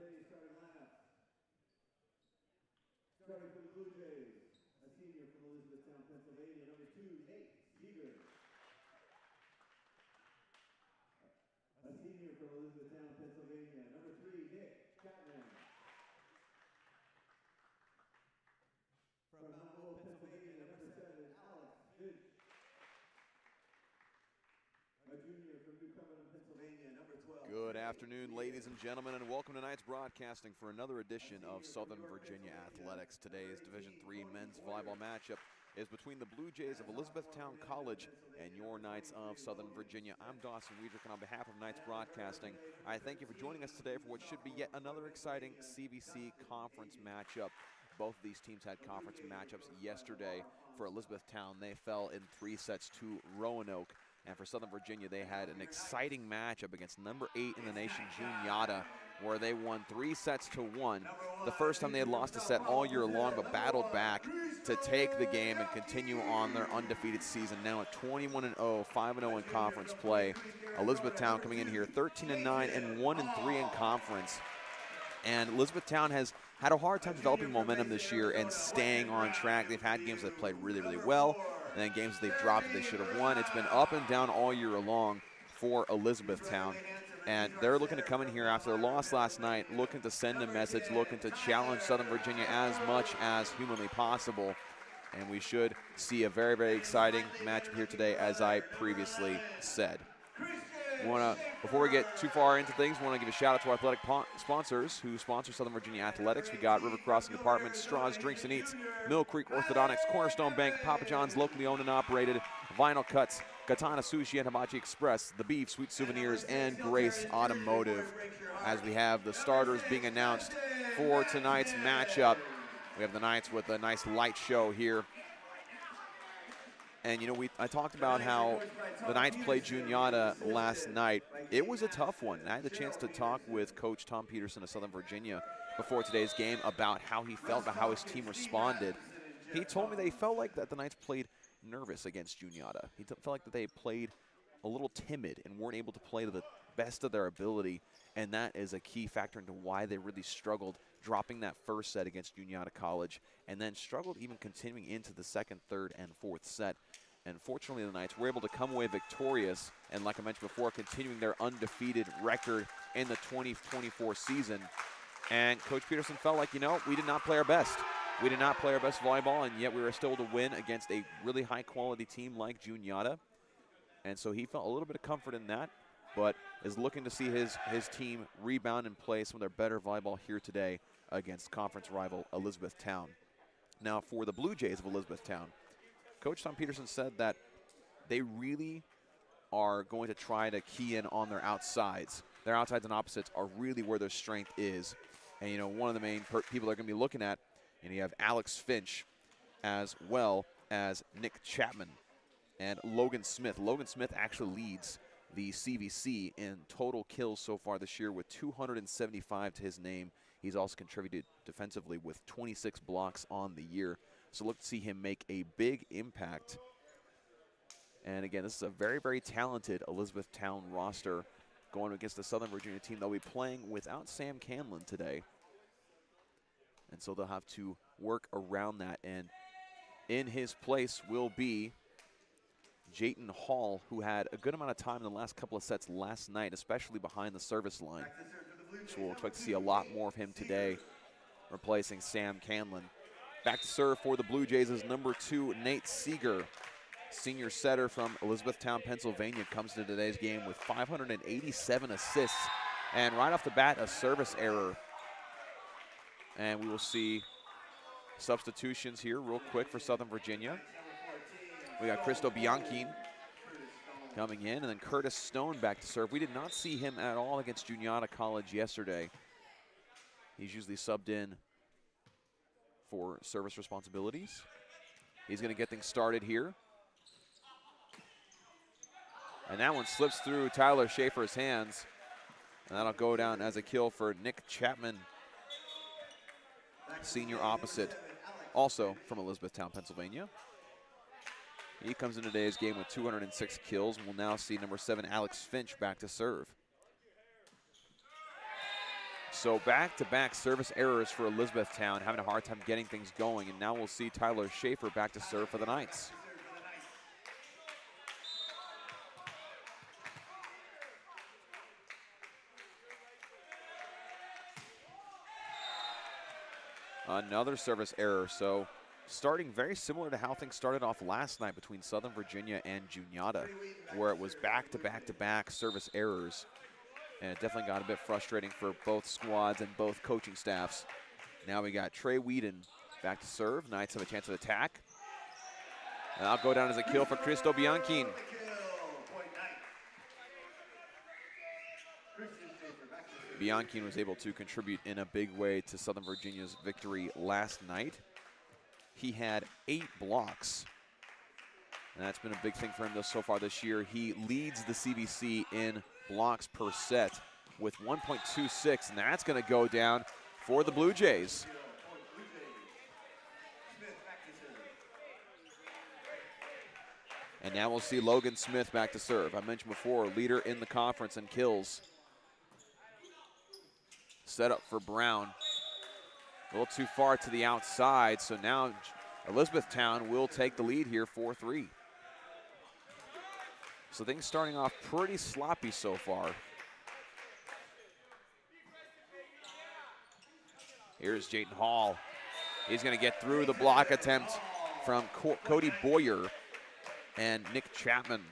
today's starting lineup. Starting for the Blue Jays, a senior from Elizabethtown, Pennsylvania, number 2, Nate Seeger. A senior from Elizabethtown, Pennsylvania, number 3, Nick Chapman. From Mount Hope, Pennsylvania, number 7, Alex Finch. A junior from New Cumberland, Pennsylvania, number 12. Good afternoon, ladies and gentlemen, and welcome to tonight's broadcasting for another edition of Southern Virginia Athletics. Today's Division III men's volleyball matchup is between the Blue Jays of Elizabethtown College and your Knights of Southern Virginia. I'm Dawson Weidrich, and on behalf of Knights Broadcasting, I thank you for joining us today for what should be yet another exciting CVC conference matchup. Both of these teams had conference matchups yesterday. For Elizabethtown, they fell in 3 sets to Roanoke. And for Southern Virginia, they had an exciting matchup against number 8 in the nation, Juniata, where they won 3 sets to 1. The first time they had lost a set all year long, but battled back to take the game and continue on their undefeated season. Now at 21-0, 5-0 in conference play. Elizabethtown coming in here 13-9 and 1-3 in conference. And Elizabethtown has had a hard time developing momentum this year and staying on track. They've had games that played really, really well, and then games that they've dropped that they should have won. It's been up and down all year long for Elizabethtown. And they're looking to come in here after their loss last night, looking to send a message, looking to challenge Southern Virginia as much as humanly possible. And we should see a very, very exciting matchup here today, as I previously said. Before we get too far into things, we want to give a shout out to our athletic sponsors who sponsor Southern Virginia Athletics. We got River Crossing Department, Straws, Drinks and Eats, Mill Creek Orthodontics, Cornerstone Bank, Papa John's, locally owned and operated, Vinyl Cuts, Katana Sushi and Hibachi Express, The Beef, Sweet Souvenirs, and Grace Automotive. As we have the starters being announced for tonight's matchup, we have the Knights with a nice light show here. And, you know, I talked about how the Knights played Juniata last night. It was a tough one. I had the chance to talk with Coach Tom Peterson of Southern Virginia before today's game about how he felt, about how his team responded. He told me they felt like that the Knights played nervous against Juniata. He felt like that they played a little timid and weren't able to play to the best of their ability, and that is a key factor into why they really struggled dropping that first set against Juniata College, and then struggled even continuing into the second, third, and fourth set. And fortunately, the Knights were able to come away victorious, and like I mentioned before, continuing their undefeated record in the 2024 season. And Coach Peterson felt like, you know, we did not play our best. We did not play our best volleyball, and yet we were still to win against a really high-quality team like Juniata. And so he felt a little bit of comfort in that, but is looking to see his team rebound and play some of their better volleyball here today against conference rival Elizabethtown. Now for the Blue Jays of Elizabethtown, Coach Tom Peterson said that they really are going to try to key in on their outsides. Their outsides and opposites are really where their strength is. And, you know, one of the main people they're going to be looking at, and you have Alex Finch as well as Nick Chapman and Logan Smith. Logan Smith actually leads the CVC in total kills so far this year with 275 to his name. He's also contributed defensively with 26 blocks on the year. So look to see him make a big impact. And again, this is a very, very talented Elizabethtown roster going against the Southern Virginia team. They'll be playing without Sam Canlin today. And so they'll have to work around that. And in his place will be Jayton Hall, who had a good amount of time in the last couple of sets last night, especially behind the service line. So we'll expect to see a lot more of him today, replacing Sam Canlin. Back to serve for the Blue Jays is number 2, Nate Seeger. Senior setter from Elizabethtown, Pennsylvania, comes to today's game with 587 assists. And right off the bat, a service error. And we will see substitutions here real quick for Southern Virginia. We got Cristo Bianchi coming in, and then Curtis Stone back to serve. We did not see him at all against Juniata College yesterday. He's usually subbed in for service responsibilities. He's going to get things started here. And that one slips through Tyler Schaefer's hands, and that'll go down as a kill for Nick Chapman, senior opposite, also from Elizabethtown, Pennsylvania. He comes in today's game with 206 kills, and we'll now see number 7, Alex Finch, back to serve. So back-to-back service errors for Elizabethtown, having a hard time getting things going. And now we'll see Tyler Schaefer back to serve for the Knights. Another service error. So starting very similar to how things started off last night between Southern Virginia and Juniata, where it was back-to-back service errors. And it definitely got a bit frustrating for both squads and both coaching staffs. Now we got Trey Whedon back to serve. Knights have a chance of attack. And that'll go down as a kill for Cristo Bianchine. Bianchine was able to contribute in a big way to Southern Virginia's victory last night. He had 8 blocks. And that's been a big thing for him so far this year. He leads the CVC in blocks per set with 1.26, and that's going to go down for the Blue Jays. And now we'll see Logan Smith back to serve. I mentioned before, leader in the conference in kills. Set up for Brown. A little too far to the outside, so now Elizabethtown will take the lead here 4-3. So things starting off pretty sloppy so far. Here's Jayden Hall. He's going to get through the block attempt from Cody Boyer and Nick Chapman.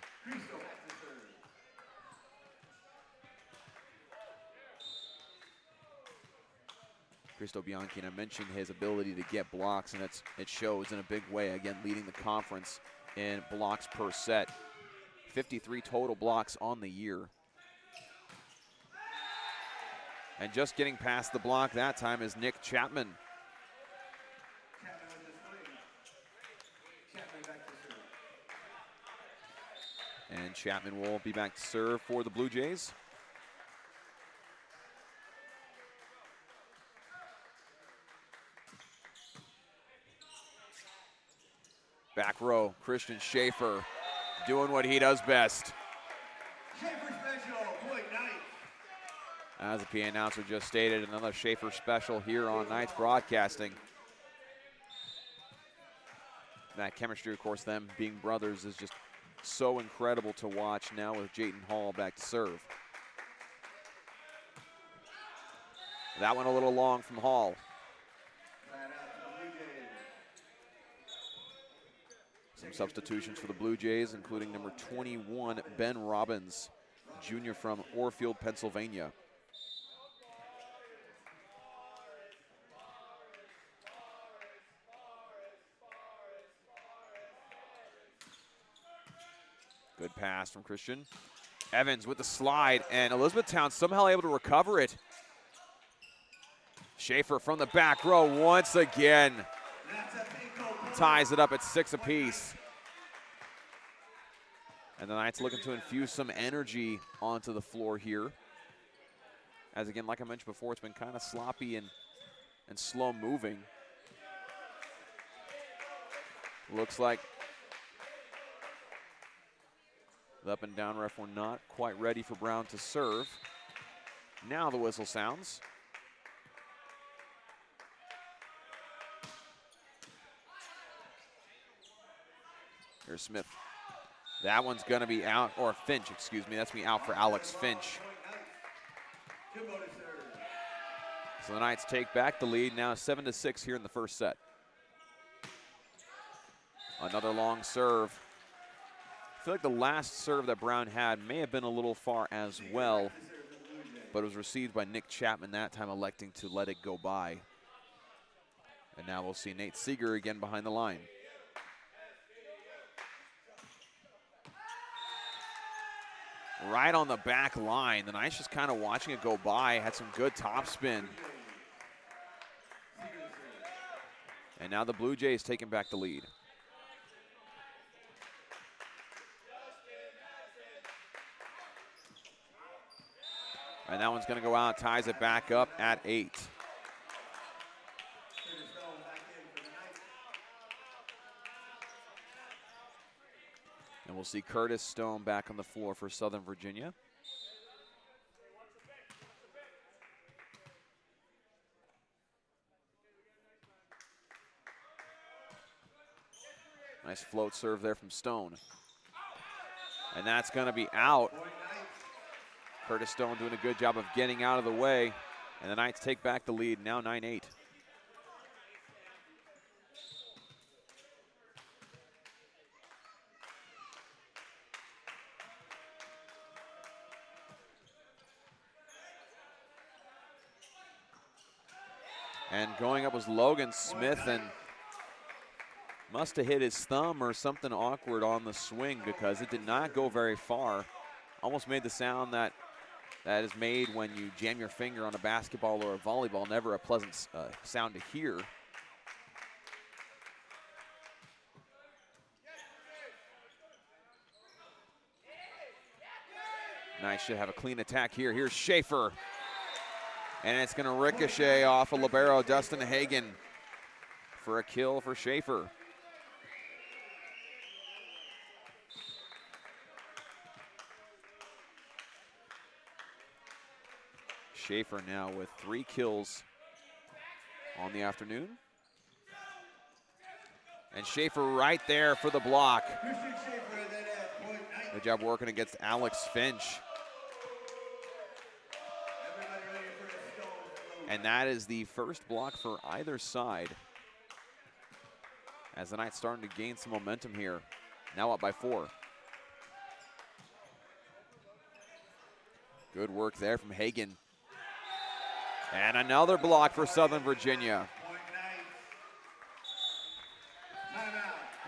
Cristo Bianchine, I mentioned his ability to get blocks, and it shows in a big way. Again, leading the conference in blocks per set. 53 total blocks on the year. And just getting past the block that time is Nick Chapman. And Chapman will be back to serve for the Blue Jays. Back row, Christian Schaefer doing what he does best. As the PA announcer just stated, another Schaefer special here on Knights Broadcasting. That chemistry, of course, them being brothers, is just so incredible to watch now with Jayden Hall back to serve. That one a little long from Hall. Some substitutions for the Blue Jays, including number 21, Ben Robbins, junior from Orfield, Pennsylvania. Good pass from Christian. Evans with the slide, and Elizabethtown somehow able to recover it. Schaefer from the back row once again. Ties it up at 6 apiece. And the Knights looking to infuse some energy onto the floor here. As again, like I mentioned before, it's been kind of sloppy and slow moving. Looks like the up and down ref were not quite ready for Brown to serve. Now the whistle sounds. Here's Smith. That one's going to be out, or Finch, excuse me. That's me out for Alex Finch. So the Knights take back the lead, now 7-6 here in the first set. Another long serve. I feel like the last serve that Brown had may have been a little far as well, but it was received by Nick Chapman that time, electing to let it go by. And now we'll see Nate Seeger again behind the line. Right on the back line. The Knights just kind of watching it go by. Had some good topspin. And now the Blue Jays taking back the lead. And that one's going to go out, ties it back up at 8. And we'll see Curtis Stone back on the floor for Southern Virginia. Nice float serve there from Stone. And that's going to be out. Curtis Stone doing a good job of getting out of the way. And the Knights take back the lead, now 9-8. And going up was Logan Smith, and must have hit his thumb or something awkward on the swing because it did not go very far. Almost made the sound that is made when you jam your finger on a basketball or a volleyball. Never a pleasant sound to hear. Nice, should have a clean attack here. Here's Schaefer. And it's going to ricochet off of libero Dustin Hagen for a kill for Schaefer. Schaefer now with 3 kills on the afternoon. And Schaefer right there for the block. Good job working against Alex Finch. And that is the first block for either side, as the Knights starting to gain some momentum here. Now up by 4. Good work there from Hagen. And another block for Southern Virginia.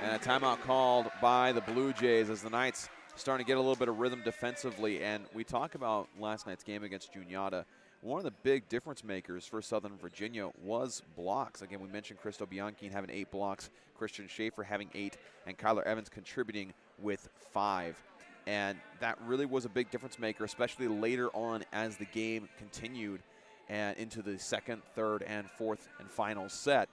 And a timeout called by the Blue Jays as the Knights starting to get a little bit of rhythm defensively. And we talk about last night's game against Juniata. One of the big difference makers for Southern Virginia was blocks. Again, we mentioned Christo Bianchine having 8 blocks, Christian Schaefer having 8, and Kyler Evans contributing with 5. And that really was a big difference maker, especially later on as the game continued and into the second, third, and fourth and final set.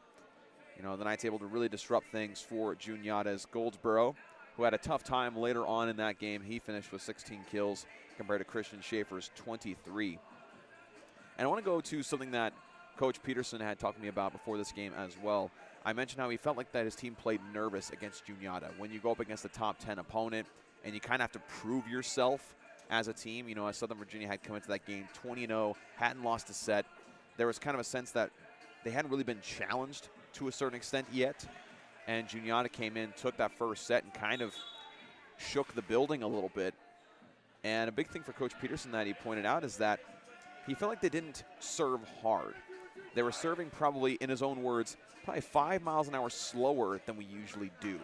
You know, the Knights able to really disrupt things for Juniata's Goldsboro, who had a tough time later on in that game. He finished with 16 kills compared to Christian Schaefer's 23. And I want to go to something that Coach Peterson had talked to me about before this game as well. I mentioned how he felt like that his team played nervous against Juniata. When you go up against a top 10 opponent and you kind of have to prove yourself as a team, you know, as Southern Virginia had come into that game 20-0, hadn't lost a set, there was kind of a sense that they hadn't really been challenged to a certain extent yet. And Juniata came in, took that first set, and kind of shook the building a little bit. And a big thing for Coach Peterson that he pointed out is that he felt like they didn't serve hard. They were serving probably, in his own words, probably 5 miles an hour slower than we usually do.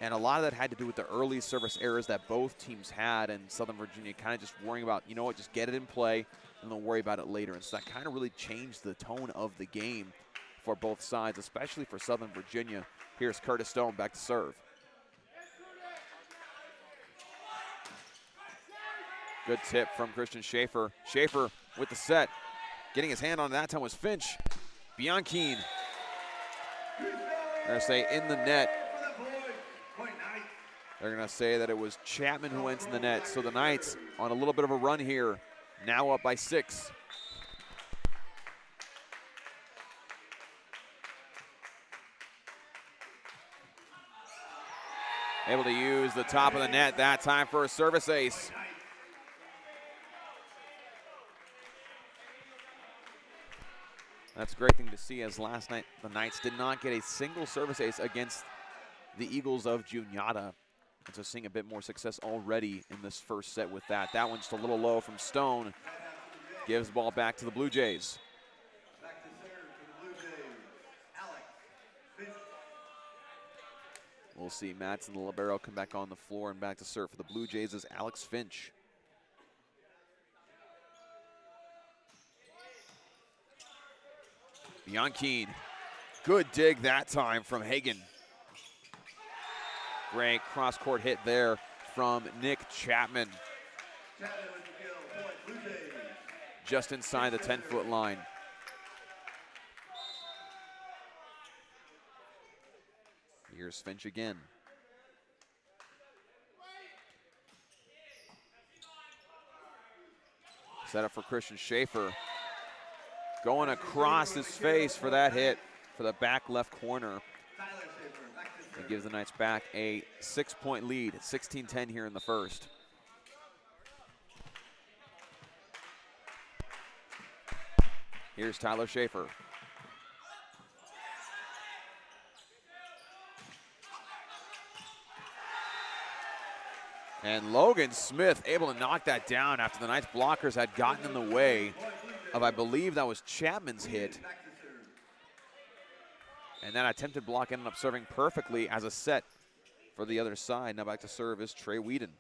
And a lot of that had to do with the early service errors that both teams had, and Southern Virginia kind of just worrying about, you know what, just get it in play, and they'll worry about it later. And so that kind of really changed the tone of the game for both sides, especially for Southern Virginia. Here's Curtis Stone back to serve. Good tip from Christian Schaefer. Schaefer with the set. Getting his hand on it that time was Finch. Bianchine. They're going to say in the net. They're going to say that it was Chapman who went in the net. So the Knights on a little bit of a run here. Now up by 6. Able to use the top of the net that time for a service ace. That's a great thing to see, as last night the Knights did not get a single service ace against the Eagles of Juniata. And so seeing a bit more success already in this first set with that. That one's just a little low from Stone. Gives the ball back to the Blue Jays. Back to serve for the Blue Jays, Alex Finch. We'll see Madsen, the libero, come back on the floor, and back to serve for the Blue Jays is Alex Finch. Bianchine, good dig that time from Hagen. Great cross-court hit there from Nick Chapman. Chapman with the kill, point Blue Jays. Just inside the 10-foot line. Here's Finch again. Set up for Christian Schaefer. Going across his face for that hit for the back left corner. It gives the Knights back a 6-point lead, 16-10 here in the first. Here's Tyler Schaefer. And Logan Smith able to knock that down after the Knights blockers had gotten in the way of, I believe that was Chapman's hit. And that attempted block ended up serving perfectly as a set for the other side. Now back to serve is Trey Whedon.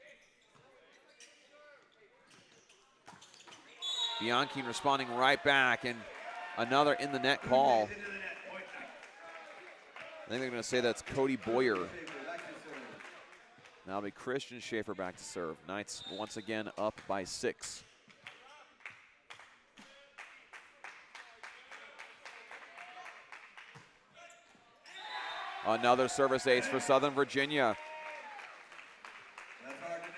Bianchi responding right back, and another in the net call. I think they're going to say that's Cody Boyer. Now it'll be Christian Schaefer back to serve. Knights once again up by 6. Another service ace for Southern Virginia. That's hard to do.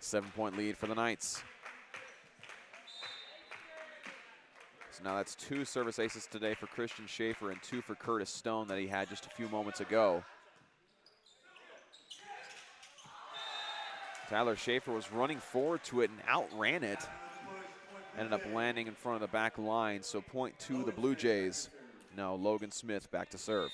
7-point lead for the Knights. So now that's 2 service aces today for Christian Schaefer and 2 for Curtis Stone that he had just a few moments ago. Tyler Schaefer was running forward to it and outran it. Ended up landing in front of the back line, so point to the Blue Jays. Now Logan Smith back to serve.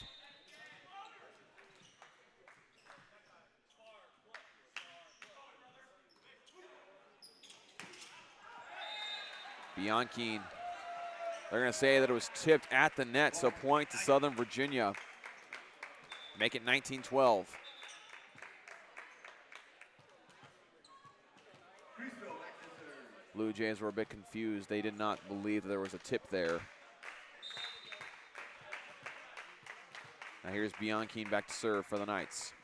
Bianchi, they're going to say that it was tipped at the net, so point to Southern Virginia. Make it 19-12. Blue Jays were a bit confused. They did not believe that there was a tip there. Now here's Bianchi back to serve for the Knights.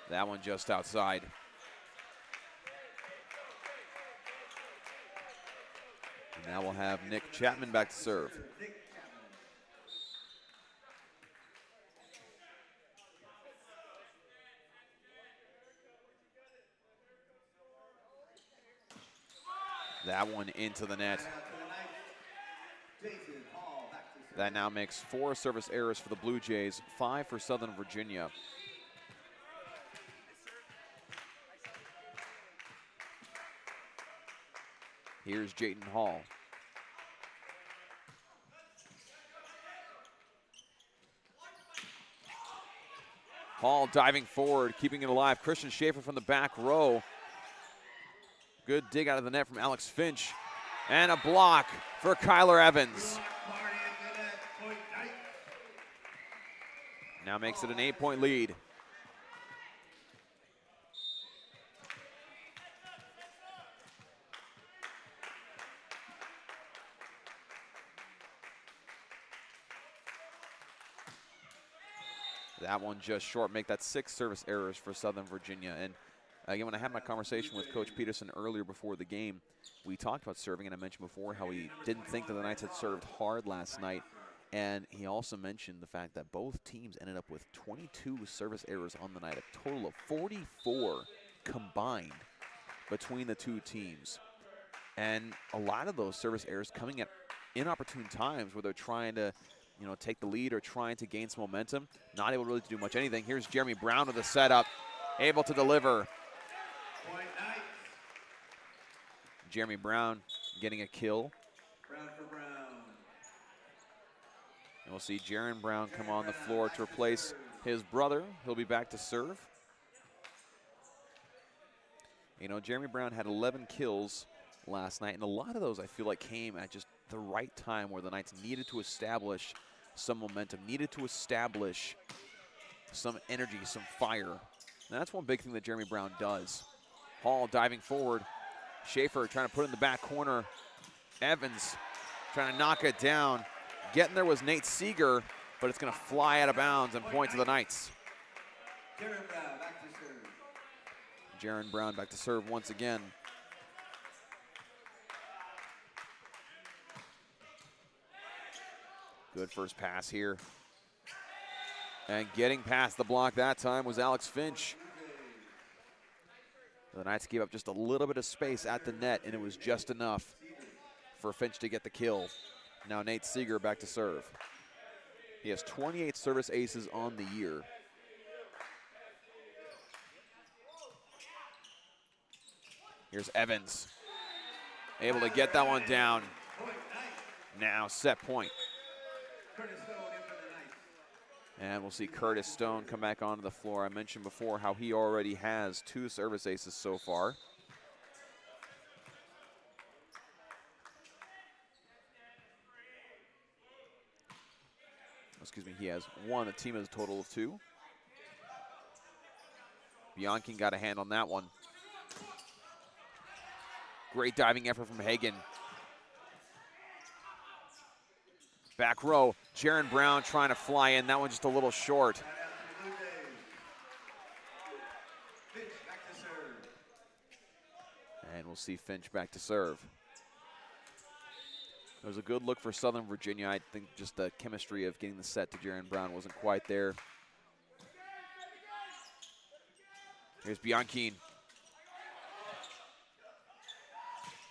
That one just outside. And now we'll have Nick Chapman back to serve. That one into the net. That now makes 4 service errors for the Blue Jays, 5 for Southern Virginia. Here's Jayden Hall. Hall diving forward, keeping it alive. Christian Schaefer from the back row. Good dig out of the net from Alex Finch. And a block for Kyler Evans. Now makes it an 8-point lead. That one just short. Make that 6 service errors for Southern Virginia. And again, when I had my conversation with Coach Peterson earlier before the game, we talked about serving, and I mentioned before how he didn't think that the Knights had served hard last night. And he also mentioned the fact that both teams ended up with 22 service errors on the night, a total of 44 combined between the two teams. And a lot of those service errors coming at inopportune times where they're trying to, take the lead or trying to gain some momentum. Not able really to do much anything. Here's Jeremy Brown with the setup, able to deliver. Jeremy Brown getting a kill. Brown for Brown. And we'll see Jaron Brown come on the floor to replace his brother. He'll be back to serve. Jeremy Brown had 11 kills last night, and a lot of those I feel like came at just the right time where the Knights needed to establish some momentum, needed to establish some energy, some fire. And that's one big thing that Jeremy Brown does. Hall diving forward. Schaefer trying to put it in the back corner. Evans trying to knock it down. Getting there was Nate Seeger, but it's going to fly out of bounds and point to the Knights. Jaron Brown back to serve. Jaron Brown back to serve once again. Good first pass here. And getting past the block that time was Alex Finch. The Knights gave up just a little bit of space at the net, and it was just enough for Finch to get the kill. Now Nate Seeger back to serve. He has 28 service aces on the year. Here's Evans, able to get that one down. Now set point. And we'll see Curtis Stone come back onto the floor. I mentioned before how he already has 2 service aces so far. Excuse me, he has 1. The team has a total of 2. Bianchi got a hand on that one. Great diving effort from Hagen. Back row, Jaron Brown trying to fly in. That one just a little short. And we'll see Finch back to serve. It was a good look for Southern Virginia. I think just the chemistry of getting the set to Jaron Brown wasn't quite there. Here's Bianchi.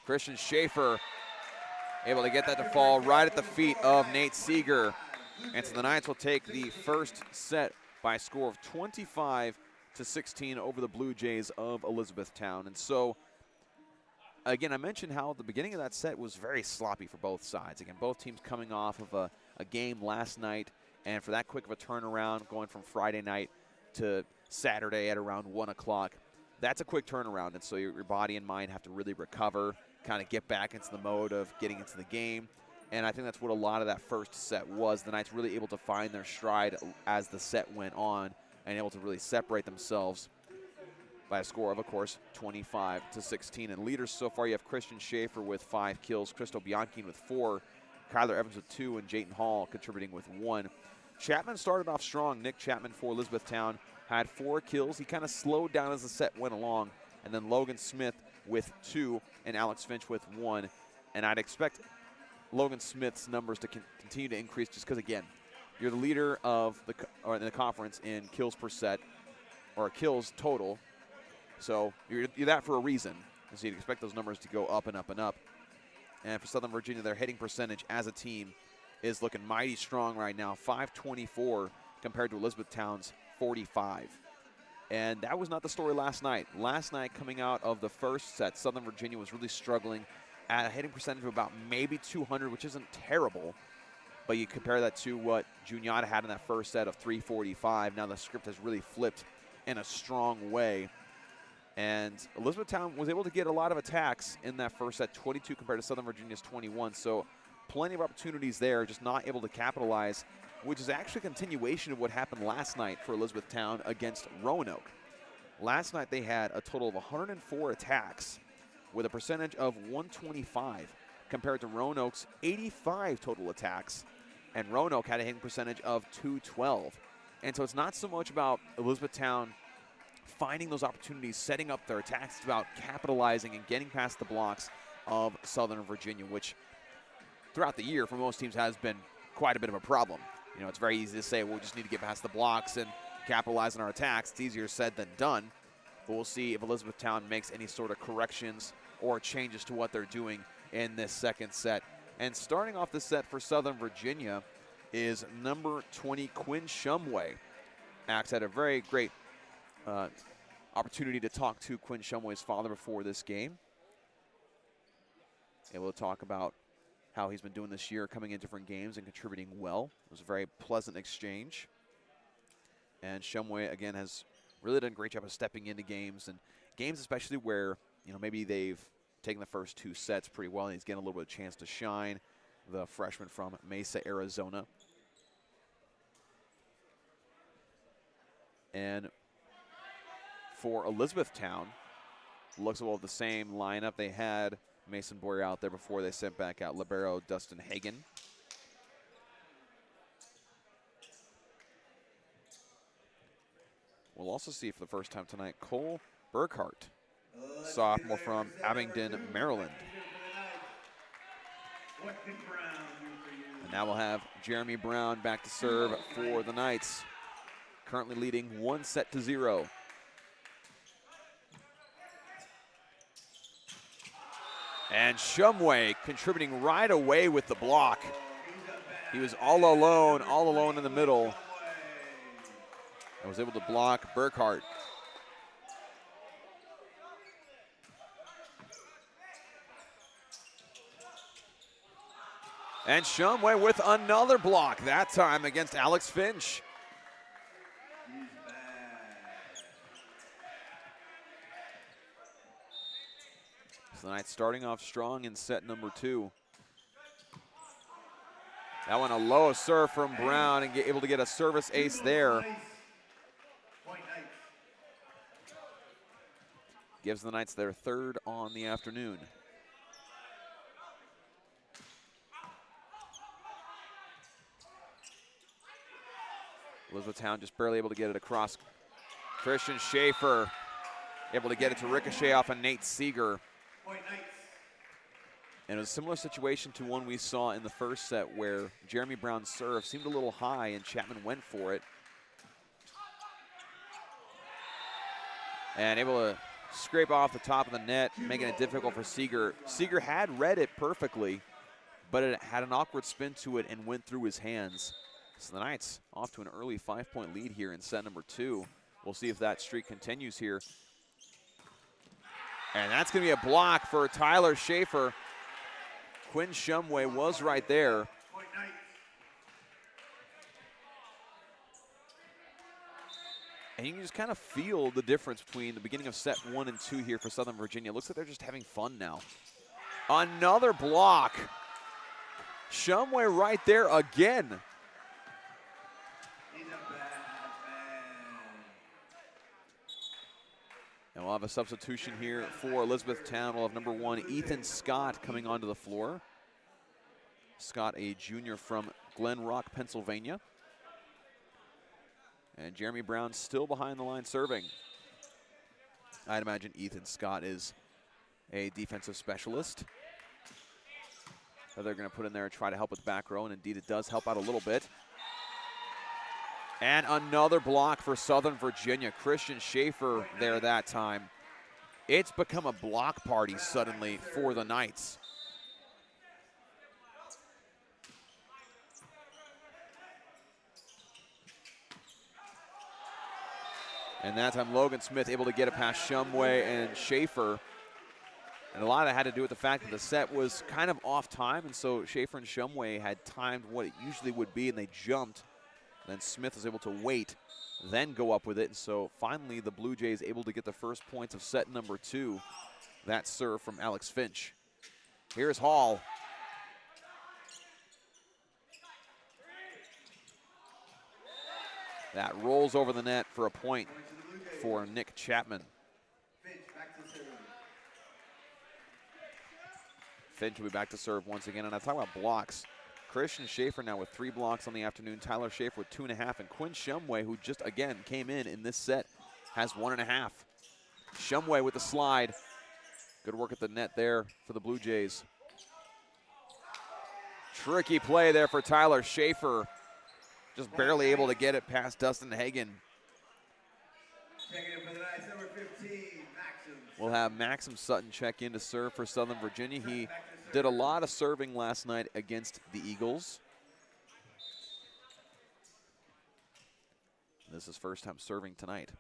Christian Schaefer able to get that to fall right at the feet of Nate Seeger. And so the Knights will take the first set by a score of 25-16 over the Blue Jays of Elizabethtown. And so, again, I mentioned how the beginning of that set was very sloppy for both sides. Again, both teams coming off of a game last night, and for that quick of a turnaround going from Friday night to Saturday at around 1 o'clock, that's a quick turnaround. And so your body and mind have to really recover, kind of get back into the mode of getting into the game. And I think that's what a lot of that first set was. The Knights really able to find their stride as the set went on and able to really separate themselves by a score of course, 25-16. And leaders so far, you have Christian Schaefer with 5 kills, Cristo Bianchi with 4, Kyler Evans with 2, and Jayton Hall contributing with 1. Chapman started off strong. Nick Chapman for Elizabethtown had 4 kills. He kind of slowed down as the set went along. And then Logan Smith with 2 and Alex Finch with 1. And I'd expect Logan Smith's numbers to continue to increase just because, again, you're the leader of the conference in kills per set, or kills total. So you're that for a reason. And so you'd expect those numbers to go up and up and up. And for Southern Virginia, their hitting percentage as a team is looking mighty strong right now, 524 compared to Elizabethtown's 45. And that was not the story last night. Last night, coming out of the first set, Southern Virginia was really struggling at a hitting percentage of about maybe 200, which isn't terrible. But you compare that to what Juniata had in that first set of 345. Now the script has really flipped in a strong way. And Elizabethtown was able to get a lot of attacks in that first set, 22 compared to Southern Virginia's 21. So plenty of opportunities there, just not able to capitalize, which is actually a continuation of what happened last night for Elizabethtown against Roanoke. Last night they had a total of 104 attacks with a percentage of 125 compared to Roanoke's 85 total attacks. And Roanoke had a hitting percentage of 212. And so it's not so much about Elizabethtown finding those opportunities, setting up their attacks. It's about capitalizing and getting past the blocks of Southern Virginia, which throughout the year for most teams has been quite a bit of a problem. You know, it's very easy to say, well, we just need to get past the blocks and capitalize on our attacks. It's easier said than done. But we'll see if Elizabethtown makes any sort of corrections or changes to what they're doing in this second set. And starting off the set for Southern Virginia is number 20, Quinn Shumway. Axe had a very great opportunity to talk to Quinn Shumway's father before this game. Able to talk about how he's been doing this year, coming in different games and contributing well. It was a very pleasant exchange. And Shumway, again, has really done a great job of stepping into games, and games especially where, you know, maybe they've taken the first 2 sets pretty well and he's getting a little bit of chance to shine. The freshman from Mesa, Arizona. And for Elizabethtown, looks like the same lineup. They had Mason Boyer out there before they sent back out libero Dustin Hagen. We'll also see for the first time tonight Cole Burkhart, sophomore from Abingdon, Maryland. And now we'll have Jeremy Brown back to serve for the Knights, currently leading 1-0. And Shumway contributing right away with the block. He was all alone in the middle, and was able to block Burkhart. And Shumway with another block, that time against Alex Finch. So the Knights starting off strong in set number 2. That one a low serve from Brown and able to get a service ace there. Gives the Knights their 3rd on the afternoon. Elizabethtown just barely able to get it across. Christian Schaefer able to get it to ricochet off of Nate Seeger. And it was a similar situation to one we saw in the first set where Jeremy Brown's serve seemed a little high and Chapman went for it. And able to scrape off the top of the net, making it difficult for Seeger. Seeger had read it perfectly, but it had an awkward spin to it and went through his hands. So the Knights off to an early 5-point lead here in set number 2. We'll see if that streak continues here. And that's going to be a block for Tyler Schaefer. Quinn Shumway was right there. And you can just kind of feel the difference between the beginning of set 1 and 2 here for Southern Virginia. It looks like they're just having fun now. Another block. Shumway right there again. And we'll have a substitution here for Elizabethtown. We'll have number 1, Ethan Scott, coming onto the floor. Scott, a junior from Glen Rock, Pennsylvania. And Jeremy Brown still behind the line serving. I'd imagine Ethan Scott is a defensive specialist that they're going to put in there and try to help with the back row, and indeed it does help out a little bit. And another block for Southern Virginia. Christian Schaefer there that time. It's become a block party suddenly for the Knights. And that time Logan Smith able to get it past Shumway and Schaefer. And a lot of that had to do with the fact that the set was kind of off time, and so Schaefer and Shumway had timed what it usually would be, and they jumped. Then Smith was able to wait, then go up with it. And so finally the Blue Jays able to get the first points of set number 2. That serve from Alex Finch. Here's Hall. That rolls over the net for a point for Nick Chapman. Finch will be back to serve once again. And I talk about blocks. Christian Schaefer now with 3 blocks on the afternoon. Tyler Schaefer with 2.5. And Quinn Shumway, who just, again, came in this set, has 1.5. Shumway with the slide. Good work at the net there for the Blue Jays. Tricky play there for Tyler Schaefer. Just barely able to get it past Dustin Hagan. We'll have Maxim Sutton check in to serve for Southern Virginia. He did a lot of serving last night against the Eagles. This is first time serving tonight.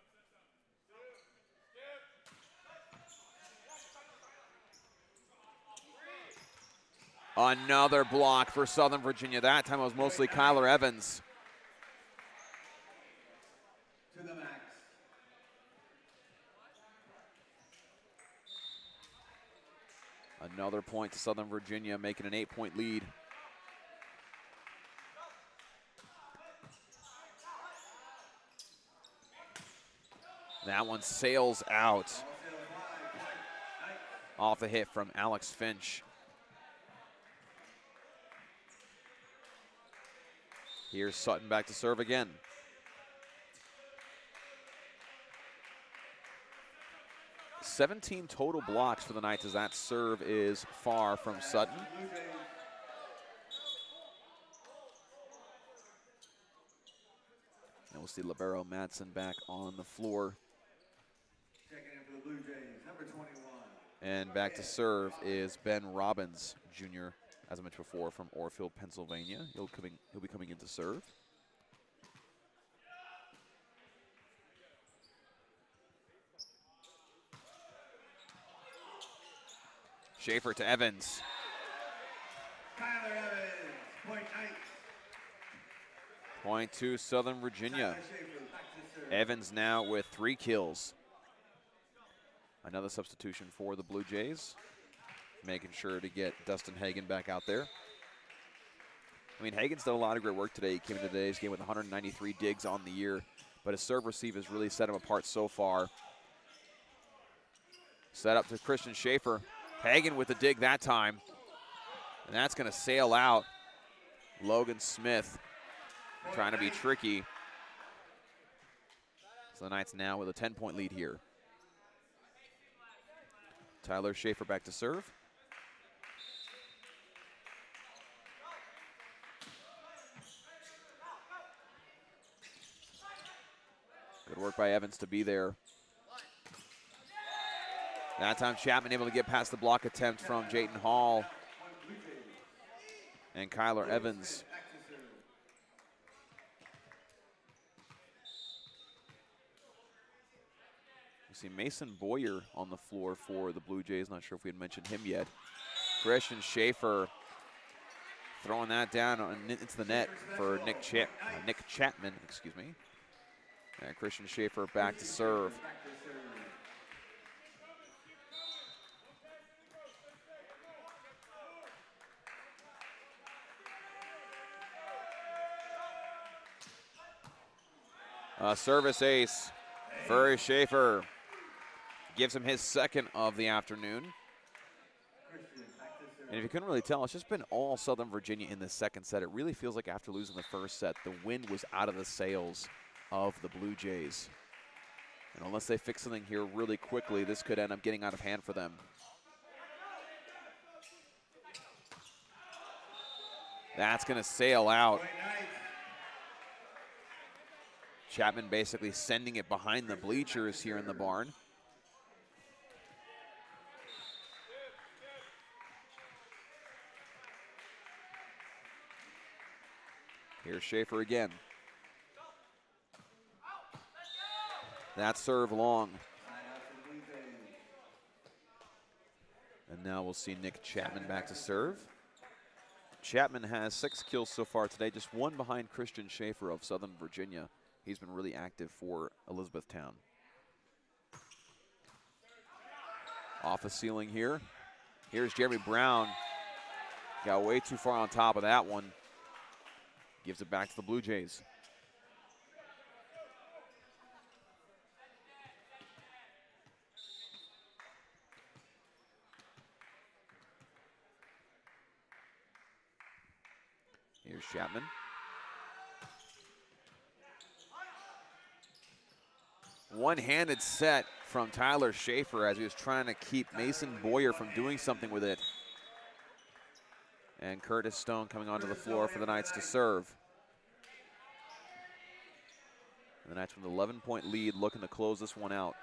Another block for Southern Virginia. That time it was mostly Kyler Evans. To the max. Another point to Southern Virginia, making an 8-point lead. That one sails out off the hit from Alex Finch. Here's Sutton back to serve again. $17 total blocks for the Knights as that serve is far from Sutton. And we'll see Libero Madsen back on the floor. Checking in for the Blue Jays, number 21. And back to serve is Ben Robbins, Jr., as I mentioned before, from Orfield, Pennsylvania. He'll be coming in to serve. Schaefer to Evans. Kyler Evans, point Knights. Point to Southern Virginia. Evans now with 3 kills. Another substitution for the Blue Jays, making sure to get Dustin Hagan back out there. I mean, Hagan's done a lot of great work today. He came into today's game with 193 digs on the year, but his serve receive has really set him apart so far. Set up to Christian Schaefer. Hagan with the dig that time, and that's going to sail out. Logan Smith trying to be tricky. So the Knights now with a 10-point lead here. Tyler Schaefer back to serve. Good work by Evans to be there. That time Chapman able to get past the block attempt from Jayton Hall. And Kyler Evans. You see Mason Boyer on the floor for the Blue Jays. Not sure if we had mentioned him yet. Christian Schaefer throwing that down into the net for Nick Chapman, excuse me. And Christian Schaefer back to serve. Service ace for Schaefer. Gives him his second of the afternoon. And if you couldn't really tell, it's just been all Southern Virginia in the second set. It really feels like after losing the first set, the wind was out of the sails of the Blue Jays. And unless they fix something here really quickly, this could end up getting out of hand for them. That's going to sail out. Chapman basically sending it behind the bleachers here in the barn. Here's Schaefer again. That serve long. And now we'll see Nick Chapman back to serve. Chapman has 6 kills so far today, just 1 behind Christian Schaefer of Southern Virginia. He's been really active for Elizabethtown. Off the ceiling here. Here's Jeremy Brown. Got way too far on top of that one. Gives it back to the Blue Jays. Here's Chapman. One-handed set from Tyler Schaefer as he was trying to keep Mason Boyer from doing something with it. And Curtis Stone coming onto the floor for the Knights to serve. The Knights with an 11-point lead, looking to close this one out.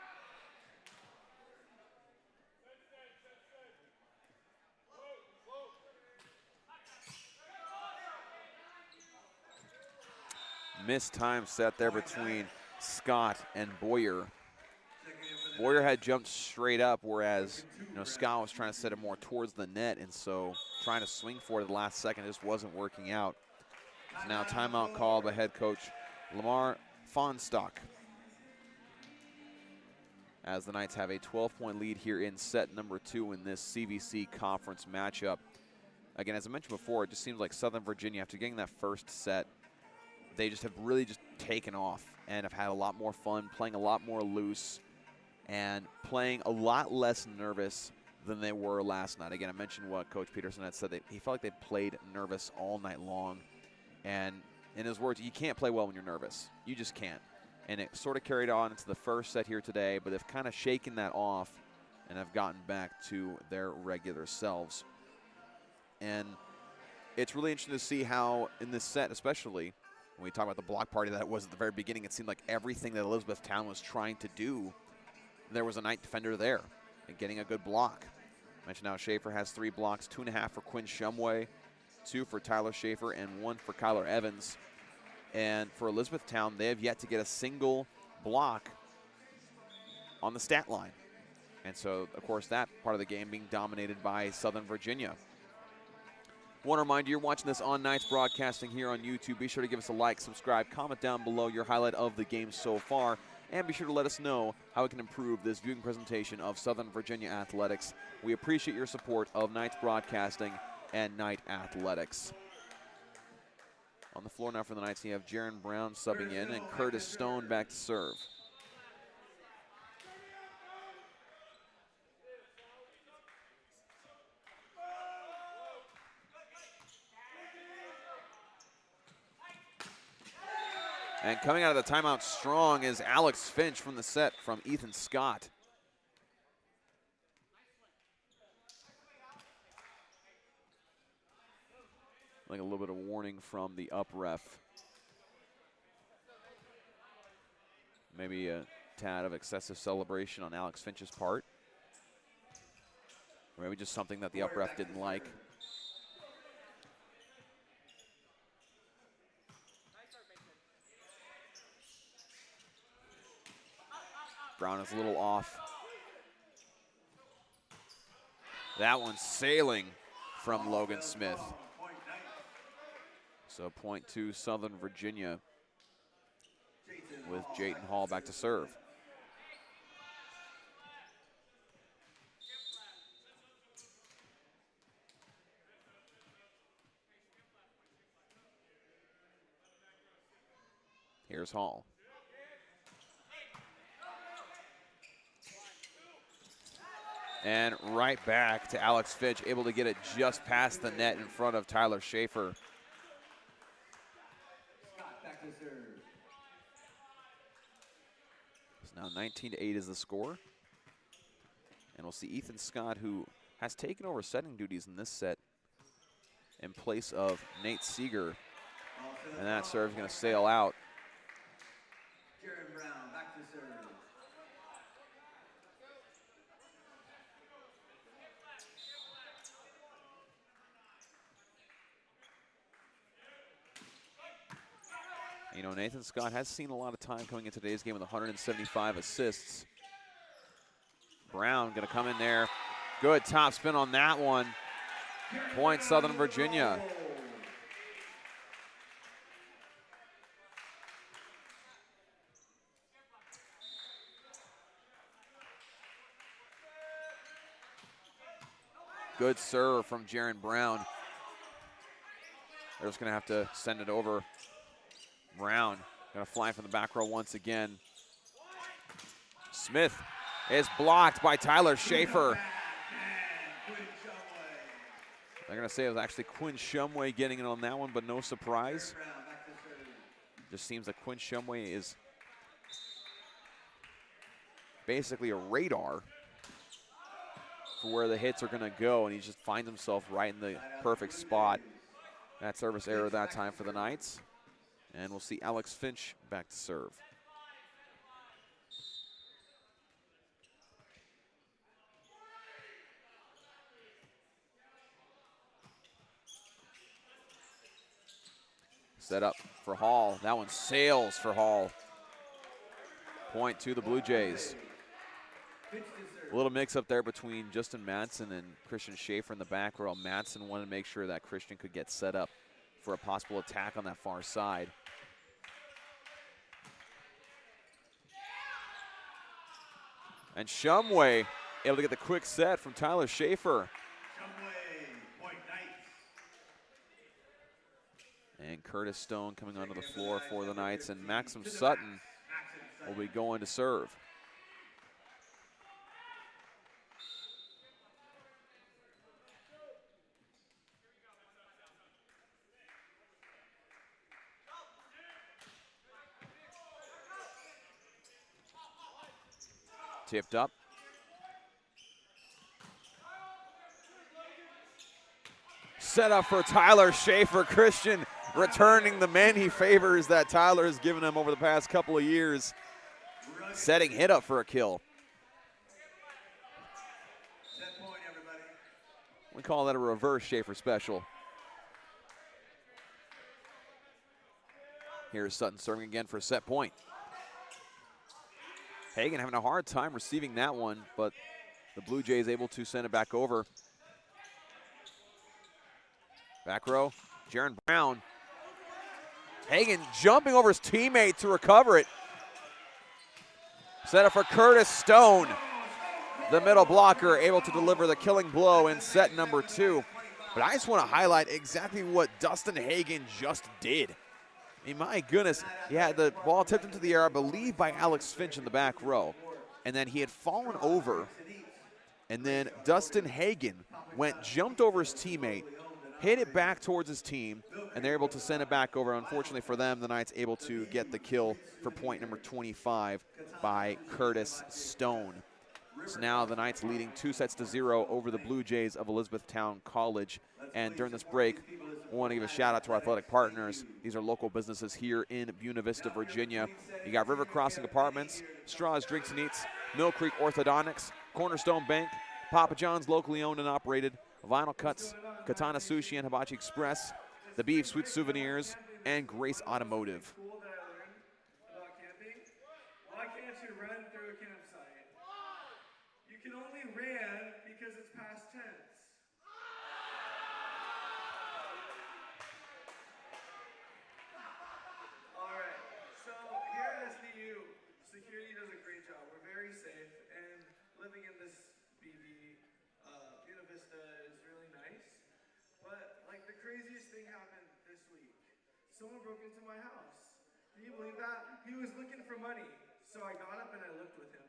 Missed time set there between Scott and Boyer. Boyer had jumped straight up, whereas Scott was trying to set it more towards the net, and so trying to swing for it at the last second just wasn't working out. So now timeout called by head coach Lamar Fonstock, as the Knights have a 12-point lead here in set number 2 in this CVC conference matchup. Again, as I mentioned before, it just seems like Southern Virginia, after getting that first set, they just have really just taken off and have had a lot more fun, playing a lot more loose, and playing a lot less nervous than they were last night. Again, I mentioned what Coach Peterson had said. He felt like they played nervous all night long. And in his words, you can't play well when you're nervous. You just can't. And it sort of carried on into the first set here today, but they've kind of shaken that off and have gotten back to their regular selves. And it's really interesting to see how in this set especially, when we talk about the block party that it was at the very beginning, it seemed like everything that Elizabethtown was trying to do, there was a Knight defender there. and getting a good block. I mentioned how Schaefer has 3 blocks, 2.5 for Quinn Shumway, 2 for Tyler Schaefer, and 1 for Kyler Evans. And for Elizabethtown, they have yet to get a single block on the stat line. And so, of course, that part of the game being dominated by Southern Virginia. Want to remind you, you're watching this on Knights Broadcasting here on YouTube. Be sure to give us a like, subscribe, comment down below your highlight of the game so far, and be sure to let us know how we can improve this viewing presentation of Southern Virginia athletics. We appreciate your support of Knights Broadcasting and Knight Athletics. On the floor now for the Knights, you have Jaron Brown subbing in and Curtis Stone back to serve. And coming out of the timeout strong is Alex Finch from the set from Ethan Scott. Like a little bit of warning from the up ref. Maybe a tad of excessive celebration on Alex Finch's part. Or maybe just something that the up ref didn't like. Brown is a little off. That one's sailing from Logan Smith. So point to Southern Virginia with Jayton Hall back to serve. Here's Hall. And right back to Alex Finch, able to get it just past the net in front of Tyler Schaefer. So now 19-8 is the score. And we'll see Ethan Scott, who has taken over setting duties in this set in place of Nate Seeger. And that serve is going to sail out. You know, Nathan Scott has seen a lot of time coming into today's game with 175 assists. Brown going to come in there. Good top spin on that one. Point Southern Virginia. Good serve from Jaron Brown. They're just going to have to send it over. Brown going to fly from the back row once again. Smith is blocked by Tyler Schaefer. They're going to say it was actually Quinn Shumway getting it on that one, but no surprise. Just seems like Quinn Shumway is basically a radar for where the hits are going to go, and he just finds himself right in the perfect spot. That service error that time for the Knights. And we'll see Alex Finch back to serve. Set up for Hall. That one sails for Hall. Point to the Blue Jays. A little mix up there between Justin Madsen and Christian Schaefer in the back row. Madsen wanted to make sure that Christian could get set up for a possible attack on that far side. And Shumway able to get the quick set from Tyler Schaefer. And Curtis Stone coming onto the floor for the Knights, and Maxim Sutton will be going to serve. Tipped up. Set up for Tyler Schaefer. Christian returning the men he favors that Tyler has given him over the past couple of years. Setting hit up for a kill. We call that a reverse Schaefer special. Here's Sutton serving again for a set point. Hagan having a hard time receiving that one, but the Blue Jays able to send it back over. Back row, Jaron Brown. Hagan jumping over his teammate to recover it. Set up for Curtis Stone. The middle blocker able to deliver the killing blow in set number 2. But I just want to highlight exactly what Dustin Hagan just did. I mean, my goodness, he had the ball tipped into the air, I believe, by Alex Finch in the back row. And then he had fallen over. And then Dustin Hagan jumped over his teammate, hit it back towards his team, and they're able to send it back over. Unfortunately for them, the Knights able to get the kill for point number 25 by Curtis Stone. So now the Knights leading 2-0 over the Blue Jays of Elizabethtown College. And during this break, we want to give a shout out to our athletic partners. These are local businesses here in Buena Vista, Virginia. You got River Crossing Apartments, Straws Drinks and Eats, Mill Creek Orthodontics, Cornerstone Bank, Papa John's locally owned and operated, Vinyl Cuts, Katana Sushi and Hibachi Express, The Beef Sweet Souvenirs, and Grace Automotive. Why can't you run through a campsite? You can only ran because it's past tense. All right, so here at SDU, security does a great job. We're very safe, and living in this BV, Buena Vista is really nice. But like the craziest thing happened this week. Someone broke into my house. Can you believe that? He was looking for money. So I got up and I looked with him.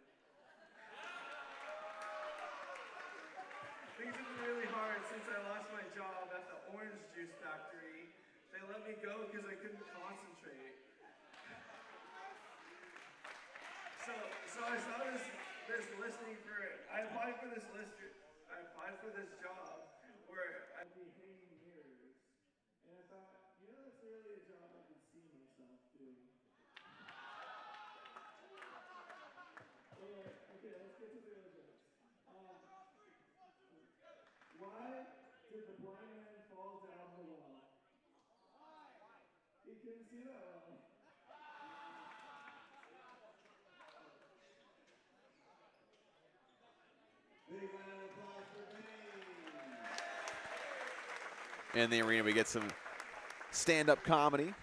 Things have been really hard since I lost my job at the orange juice factory. They let me go because I couldn't concentrate. So I saw this listing for it. I applied for this job where I'd be hanging mirrors. And I thought, you know, that's really a job I could see myself doing. Okay, let's get to the other jokes. Why did the blind man fall down the well? He couldn't see that well. Big round of applause for Benny. In the arena, we get some stand-up comedy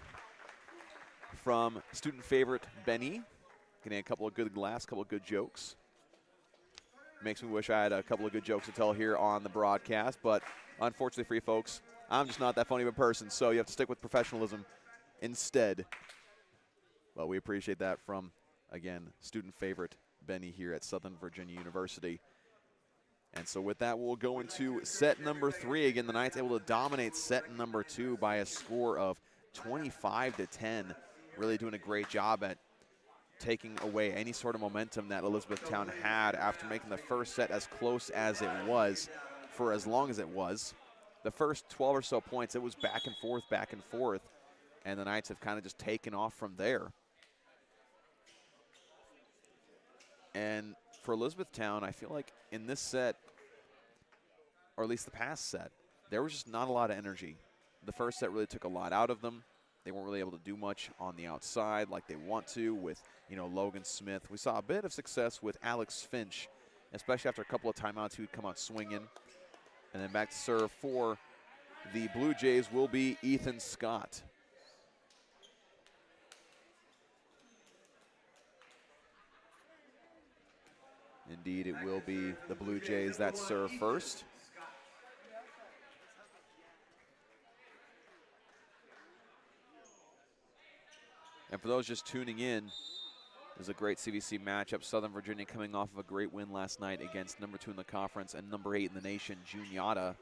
from student favorite Benny. Getting a couple of good laughs, couple of good jokes. Makes me wish I had a couple of good jokes to tell here on the broadcast, but unfortunately for you folks, I'm just not that funny of a person, so you have to stick with professionalism instead. But we appreciate that from, again, student favorite Benny here at Southern Virginia University. And so with that, we'll go into set number 3. Again, the Knights able to dominate set number 2 by a score of 25-10. Really doing a great job at taking away any sort of momentum that Elizabethtown had after making the first set as close as it was for as long as it was. The first 12 or so points, it was back and forth, and the Knights have kind of just taken off from there. And for Elizabethtown, I feel like in this set, or at least the past set, there was just not a lot of energy. The first set really took a lot out of them. They weren't really able to do much on the outside like they want to with, you know, Logan Smith. We saw a bit of success with Alex Finch, especially after a couple of timeouts. He would come out swinging. And then back to serve for the Blue Jays will be Ethan Scott. Indeed, it will be the Blue Jays that serve first. And for those just tuning in, this is a great CVC matchup. Southern Virginia coming off of a great win last night against number 2 in the conference and number 8 in the nation, Juniata.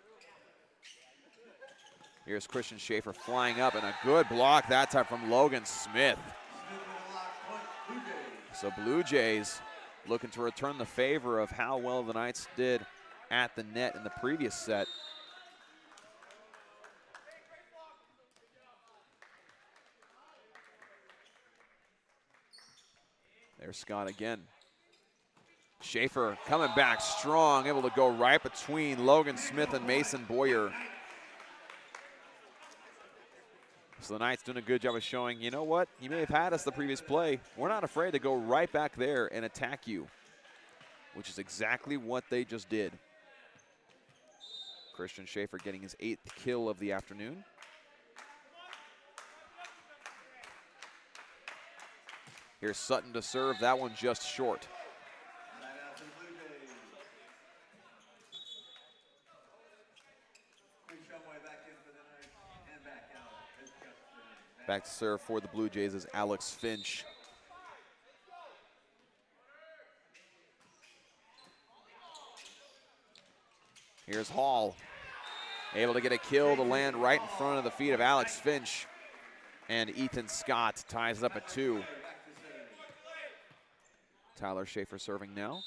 Here's Christian Schaefer flying up, and a good block that time from Logan Smith. So Blue Jays looking to return the favor of how well the Knights did at the net in the previous set. There's Scott again. Schaefer coming back strong, able to go right between Logan Smith and Mason Boyer. So the Knights doing a good job of showing, you know what, you may have had us the previous play. We're not afraid to go right back there and attack you, which is exactly what they just did. Christian Schaefer getting his 8th kill of the afternoon. Here's Sutton to serve, that one just short. Back to serve for the Blue Jays is Alex Finch. Here's Hall, able to get a kill to land right in front of the feet of Alex Finch. And Ethan Scott ties it up at 2. Tyler Schaefer serving now.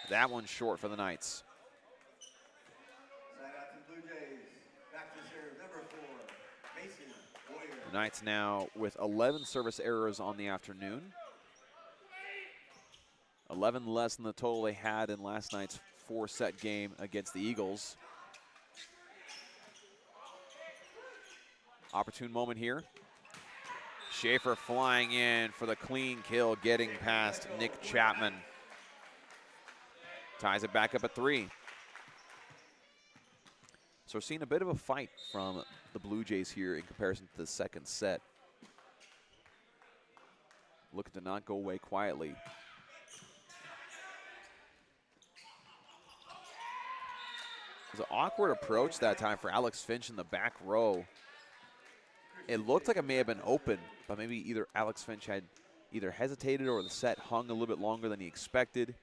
That one's short for the Knights. The Knights now with 11 service errors on the afternoon. 11 less than the total they had in last night's 4-set game against the Eagles. Opportune moment here. Schaefer flying in for the clean kill, getting past Nick Chapman. Ties it back up at 3. So we're seeing a bit of a fight from the Blue Jays here in comparison to the second set. Looking to not go away quietly. It was an awkward approach that time for Alex Finch in the back row. It looked like it may have been open, but maybe either Alex Finch had either hesitated or the set hung a little bit longer than he expected.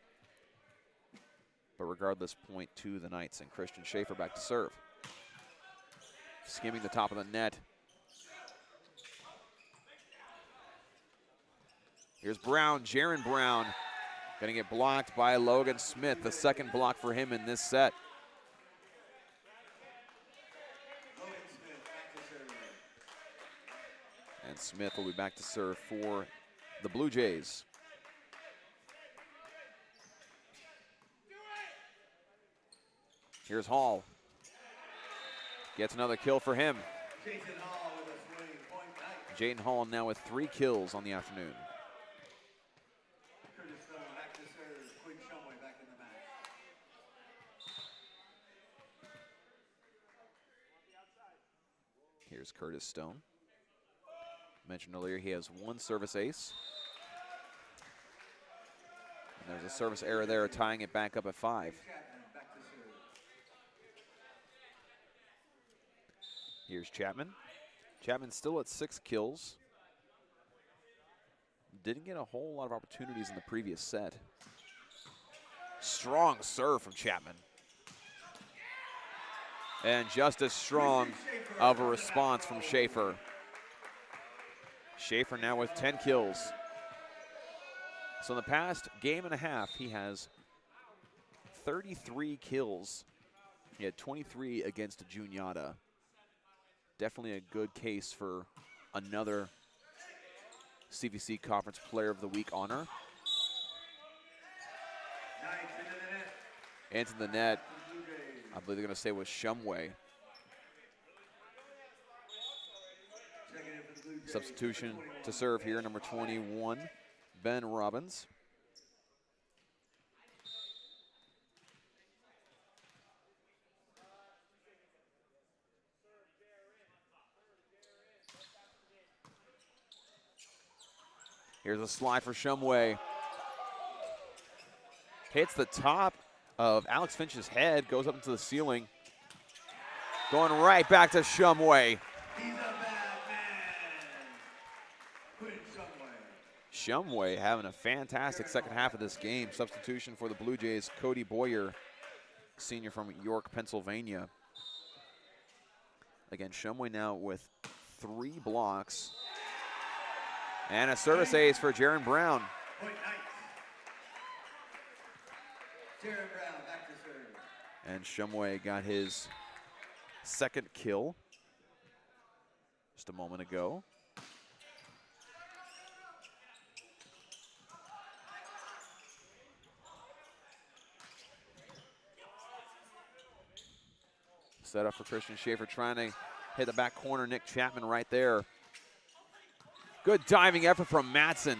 But regardless, point to the Knights, and Christian Schaefer back to serve. Skimming the top of the net. Here's Brown, Jaron Brown, gonna get blocked by Logan Smith, the second block for him in this set. And Smith will be back to serve for the Blue Jays. Here's Hall. Gets another kill for him. Jaden Hall now with 3 kills on the afternoon. Here's Curtis Stone. Mentioned earlier, he has 1 service ace. And there's a service error there, tying it back up at 5. Here's Chapman. Chapman still at 6 kills. Didn't get a whole lot of opportunities in the previous set. Strong serve from Chapman. And just as strong of a response from Schaefer. Schaefer now with 10 kills. So in the past game and a half, he has 33 kills. He had 23 against Juniata. Definitely a good case for another CVC Conference Player of the Week honor. Into the net, I believe they're going to say was Shumway. Substitution to serve here, number 21, Ben Robbins. Here's a slide for Shumway. Hits the top of Alex Finch's head, goes up into the ceiling. Going right back to Shumway. Shumway having a fantastic second half of this game. Substitution for the Blue Jays, Cody Boyer, senior from York, Pennsylvania. Again, Shumway now with 3 blocks. And a service ace for Jaron Brown. And Shumway got his 2nd kill. just a moment ago. Set up for Christian Schaefer, trying to hit the back corner. Nick Chapman right there. Good diving effort from Madsen.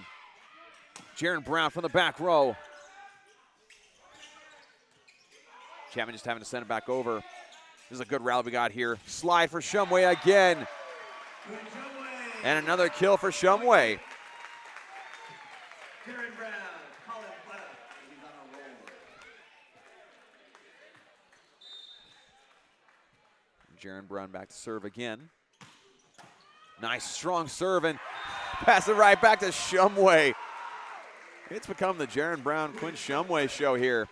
Jaron Brown from the back row. Chapman just having to send it back over. This is a good rally we got here. Slide for Shumway again. And another kill for Shumway. Jaron Brown, Colin Plata, he's on a roll. Jaron Brown back to serve again. Nice strong serve and pass it right back to Shumway. It's become the Jaron Brown, Quinn Shumway show here.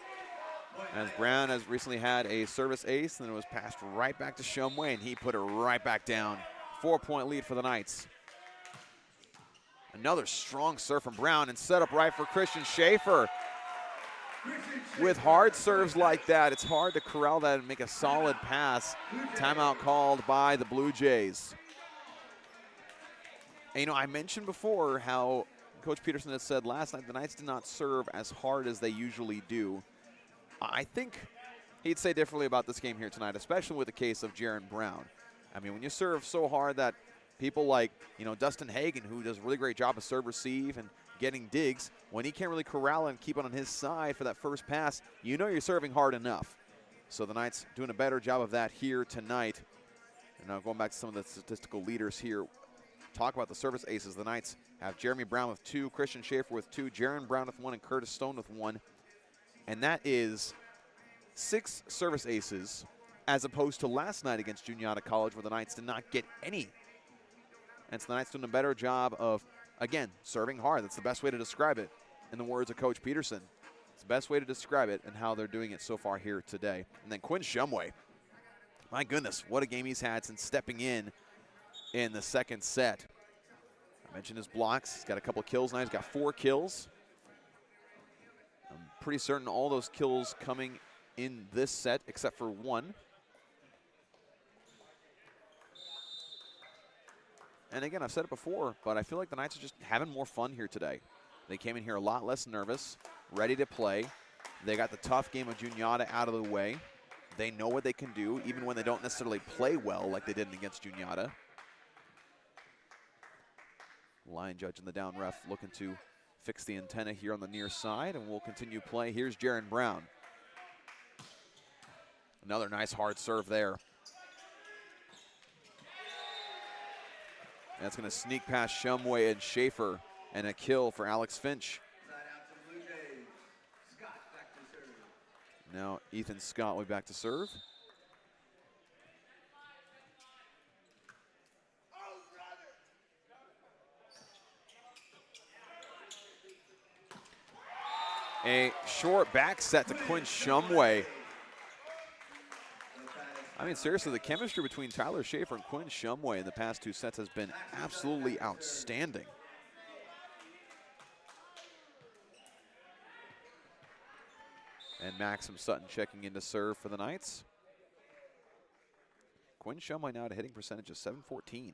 As Brown has recently had a service ace, and it was passed right back to Shumway, and he put it right back down. 4-point lead for the Knights. Another strong serve from Brown and set up right for Christian Schaefer. With hard serves like that, it's hard to corral that and make a solid pass. Timeout called by the Blue Jays. And, you know, I mentioned before how Coach Peterson has said last night the Knights did not serve as hard as they usually do. I think he'd say differently about this game here tonight, especially with the case of Jaron Brown. I mean, when you serve so hard that people like, you know, Dustin Hagen, who does a really great job of serve receive and getting digs, when he can't really corral and keep it on his side for that first pass, you know you're serving hard enough. So the Knights doing a better job of that here tonight. And now going back to some of the statistical leaders here, talk about the service aces. The Knights have Jeremy Brown with 2, Christian Schaefer with 2, Jaron Brown with 1, and Curtis Stone with 1. And that is 6 service aces, as opposed to last night against Juniata College, where the Knights did not get any. And so the Knights doing a better job of, again, serving hard. That's the best way to describe it, in the words of Coach Peterson. It's the best way to describe it and how they're doing it so far here today. And then Quinn Shumway, my goodness, what a game he's had since stepping in the second set. I mentioned his blocks. He's got a couple kills now. He's got 4 kills. I'm pretty certain all those kills coming in this set except for 1. And again, I've said it before, but I feel like the Knights are just having more fun here today. They came in here a lot less nervous, ready to play. They got the tough game of Juniata out of the way. They know what they can do, even when they don't necessarily play well like they did against Juniata. Line judge and the down ref looking to fix the antenna here on the near side, and we'll continue play. Here's Jaron Brown. Another nice hard serve there. That's going to sneak past Shumway and Schaefer, and a kill for Alex Finch. Now Ethan Scott will be back to serve. A short back set to Quinn Shumway. I mean, seriously, the chemistry between Tyler Schaefer and Quinn Shumway in the past 2 sets has been absolutely outstanding. And Maxim Sutton checking in to serve for the Knights. Quinn Shumway now at a hitting percentage of .714.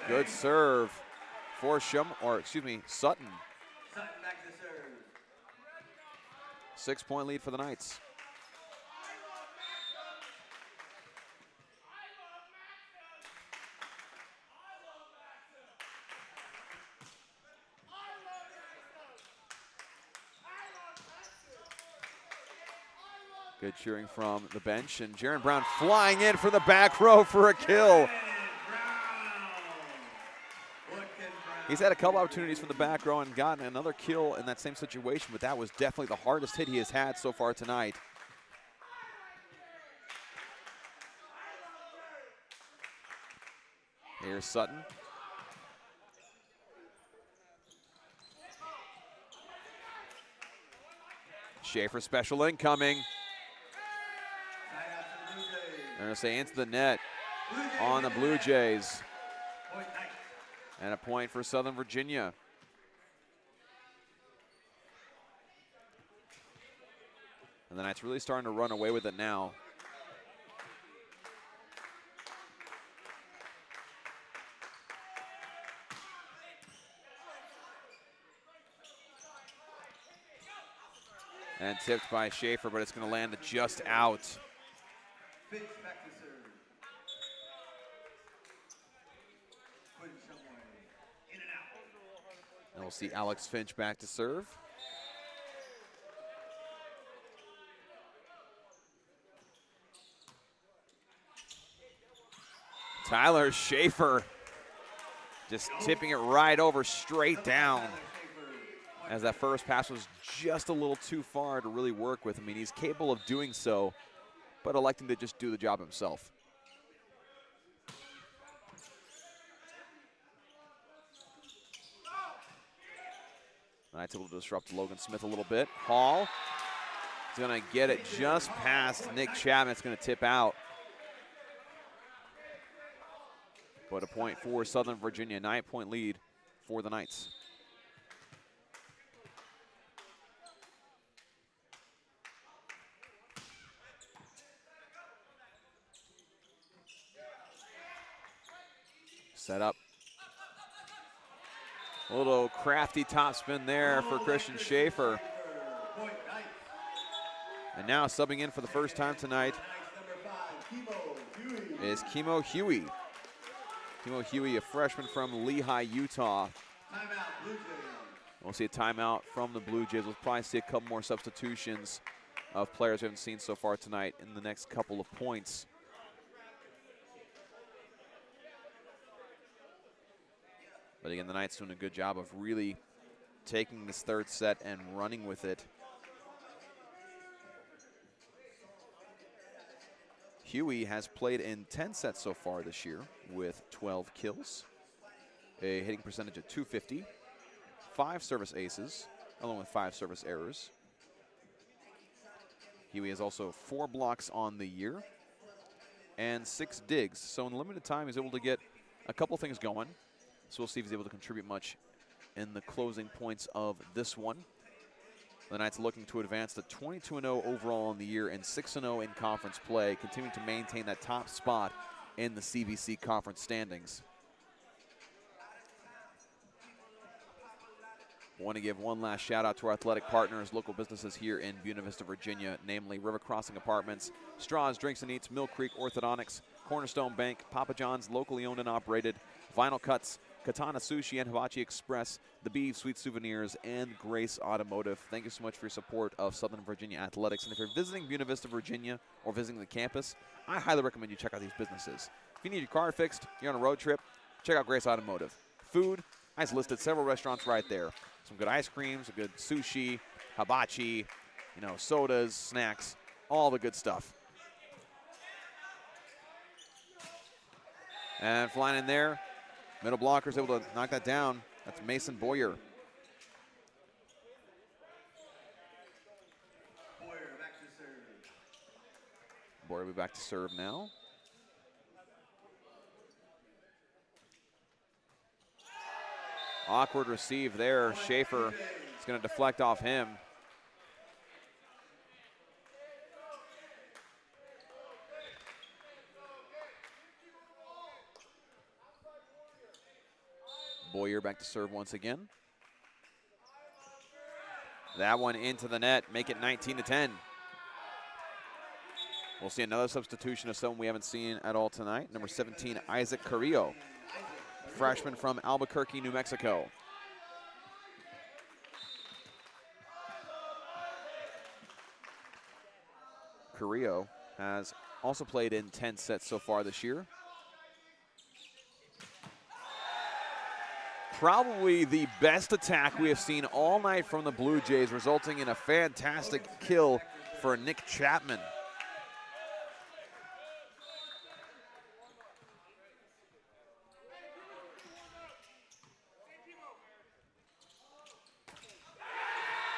Good serve for Sutton. Sutton back to serve. 6-point lead for the Knights. Good cheering from the bench, and Jaron Brown flying in for the back row for a kill. He's had a couple opportunities from the back row and gotten another kill in that same situation, but that was definitely the hardest hit he has had so far tonight. Here's Sutton. Schaefer special incoming. They're going to say into the net on the Blue Jays. And a point for Southern Virginia. And the Knights really starting to run away with it now. And tipped by Schaefer, but it's going to land just out. Finch back to serve. Put it somewhere. In and out. And we'll see Alex Finch back to serve. Tyler Schaefer just tipping it right over, straight down, as that first pass was just a little too far to really work with. I mean, he's capable of doing so, but electing to just do the job himself. Knights able to disrupt Logan Smith a little bit. Hall is going to get it just past Nick Chapman. It's going to tip out. But a point for Southern Virginia, 9-point lead for the Knights. Set up. A little crafty topspin there for Christian Schaefer. And now subbing in for the first time tonight is Kimo Huey. Kimo Huey, a freshman from Lehigh, Utah. We'll see a timeout from the Blue Jays. We'll probably see a couple more substitutions of players we haven't seen so far tonight in the next couple of points. But again, the Knights doing a good job of really taking this third set and running with it. Huey has played in 10 sets so far this year with 12 kills, a hitting percentage of .250, 5 service aces, along with 5 service errors. Huey has also 4 blocks on the year and 6 digs. So in limited time, he's able to get a couple things going. So we'll see if he's able to contribute much in the closing points of this one. The Knights looking to advance to 22-0 overall on the year and 6-0 in conference play, continuing to maintain that top spot in the CVC conference standings. I want to give one last shout out to our athletic partners, local businesses here in Buena Vista, Virginia, namely River Crossing Apartments, Straws, Drinks and Eats, Mill Creek Orthodontics, Cornerstone Bank, Papa John's, locally owned and operated, Vinyl Cuts, Katana Sushi and Hibachi Express, The Beef, Sweet Souvenirs, and Grace Automotive. Thank you so much for your support of Southern Virginia Athletics. And if you're visiting Buena Vista, Virginia, or visiting the campus, I highly recommend you check out these businesses. If you need your car fixed, you're on a road trip, check out Grace Automotive. Food, I just listed several restaurants right there. Some good ice cream, some good sushi, hibachi, sodas, snacks, all the good stuff. And flying in there, middle blocker's able to knock that down. That's Mason Boyer. Boyer will be back to serve now. Awkward receive there. Schaefer is going to deflect off him. Boyer back to serve once again. That one into the net, make it 19-10. We'll see another substitution of someone we haven't seen at all tonight. Number 17, Isaac Carrillo, freshman from Albuquerque, New Mexico. Carrillo has also played in 10 sets so far this year. Probably the best attack we have seen all night from the Blue Jays, resulting in a fantastic kill for Nick Chapman.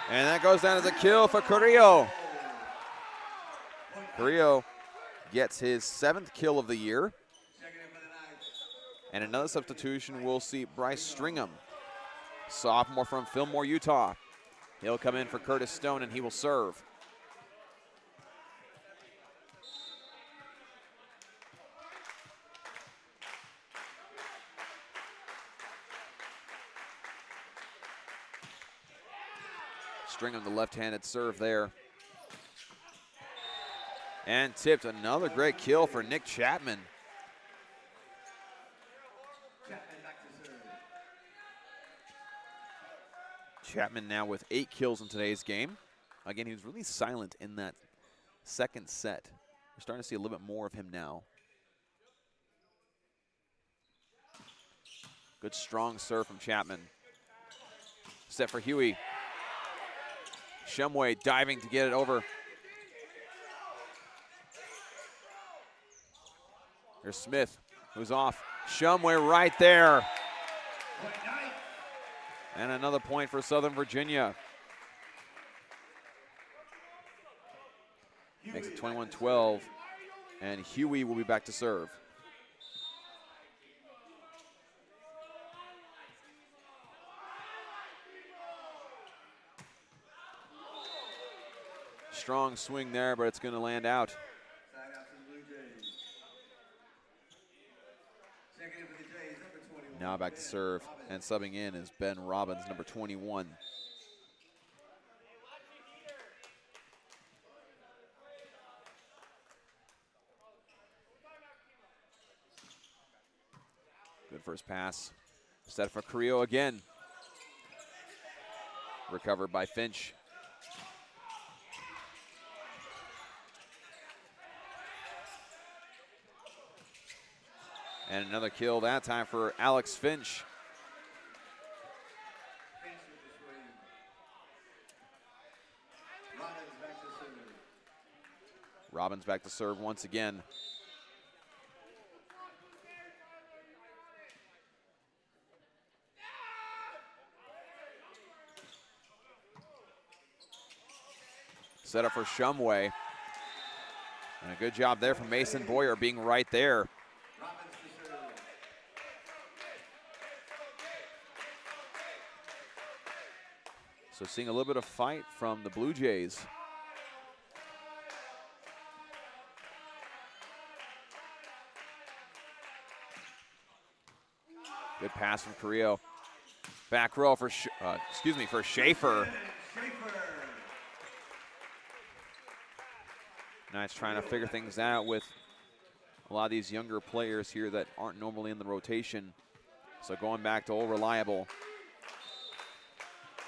And that goes down as a kill for Carrillo. Carrillo gets his 7th kill of the year. And another substitution, we'll see Bryce Stringham, sophomore from Fillmore, Utah. He'll come in for Curtis Stone, and he will serve. Stringham, the left-handed serve there. And tipped. Another great kill for Nick Chapman. Chapman now with 8 kills in today's game. Again, he was really silent in that second set. We're starting to see a little bit more of him now. Good strong serve from Chapman. Set for Huey. Shumway diving to get it over. There's Smith, who's off. Shumway right there. And another point for Southern Virginia. Makes it 21-12, and Huey will be back to serve. Strong swing there, but it's going to land out. Now back to serve, and subbing in is Ben Robbins, number 21. Good first pass. Set for Carrillo again. Recovered by Finch. And another kill that time for Alex Finch. Robbins back to serve once again. Set up for Shumway. And a good job there from Mason Boyer being right there. So seeing a little bit of fight from the Blue Jays. Good pass from Carrillo. Back row for, for Schaefer. Knight's trying to figure things out with a lot of these younger players here that aren't normally in the rotation. So going back to old reliable.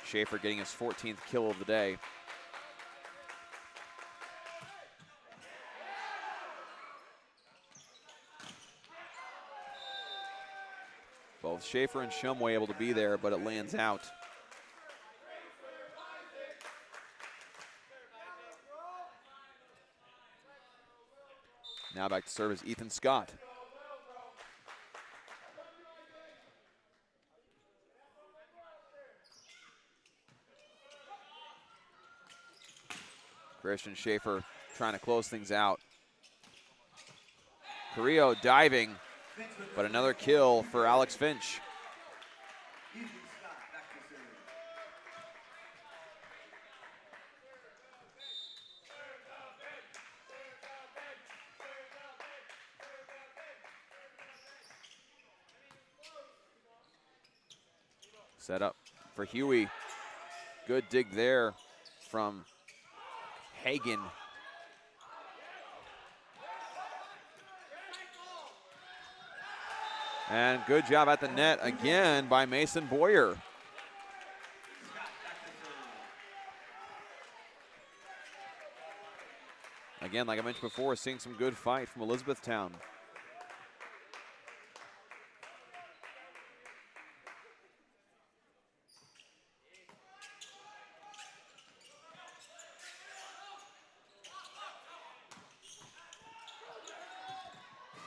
Schaefer getting his 14th kill of the day. Both Schaefer and Shumway able to be there, but it lands out. Now back to serve is Ethan Scott. Christian Schaefer trying to close things out. Carrillo diving, but another kill for Alex Finch. Set up for Huey. Good dig there from Hagan. And good job at the net again by Mason Boyer. Again, like I mentioned before, seeing some good fight from Elizabethtown.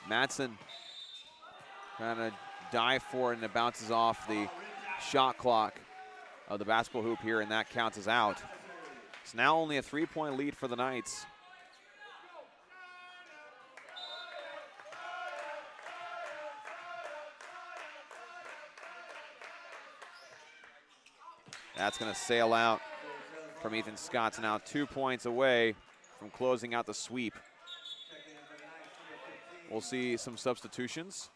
Madsen trying to dive for it, and it bounces off the shot clock of the basketball hoop here, and that counts as out. It's now only a 3-point lead for the Knights. That's going to sail out from Ethan Scott. Now 2 points away from closing out the sweep. We'll see some substitutions.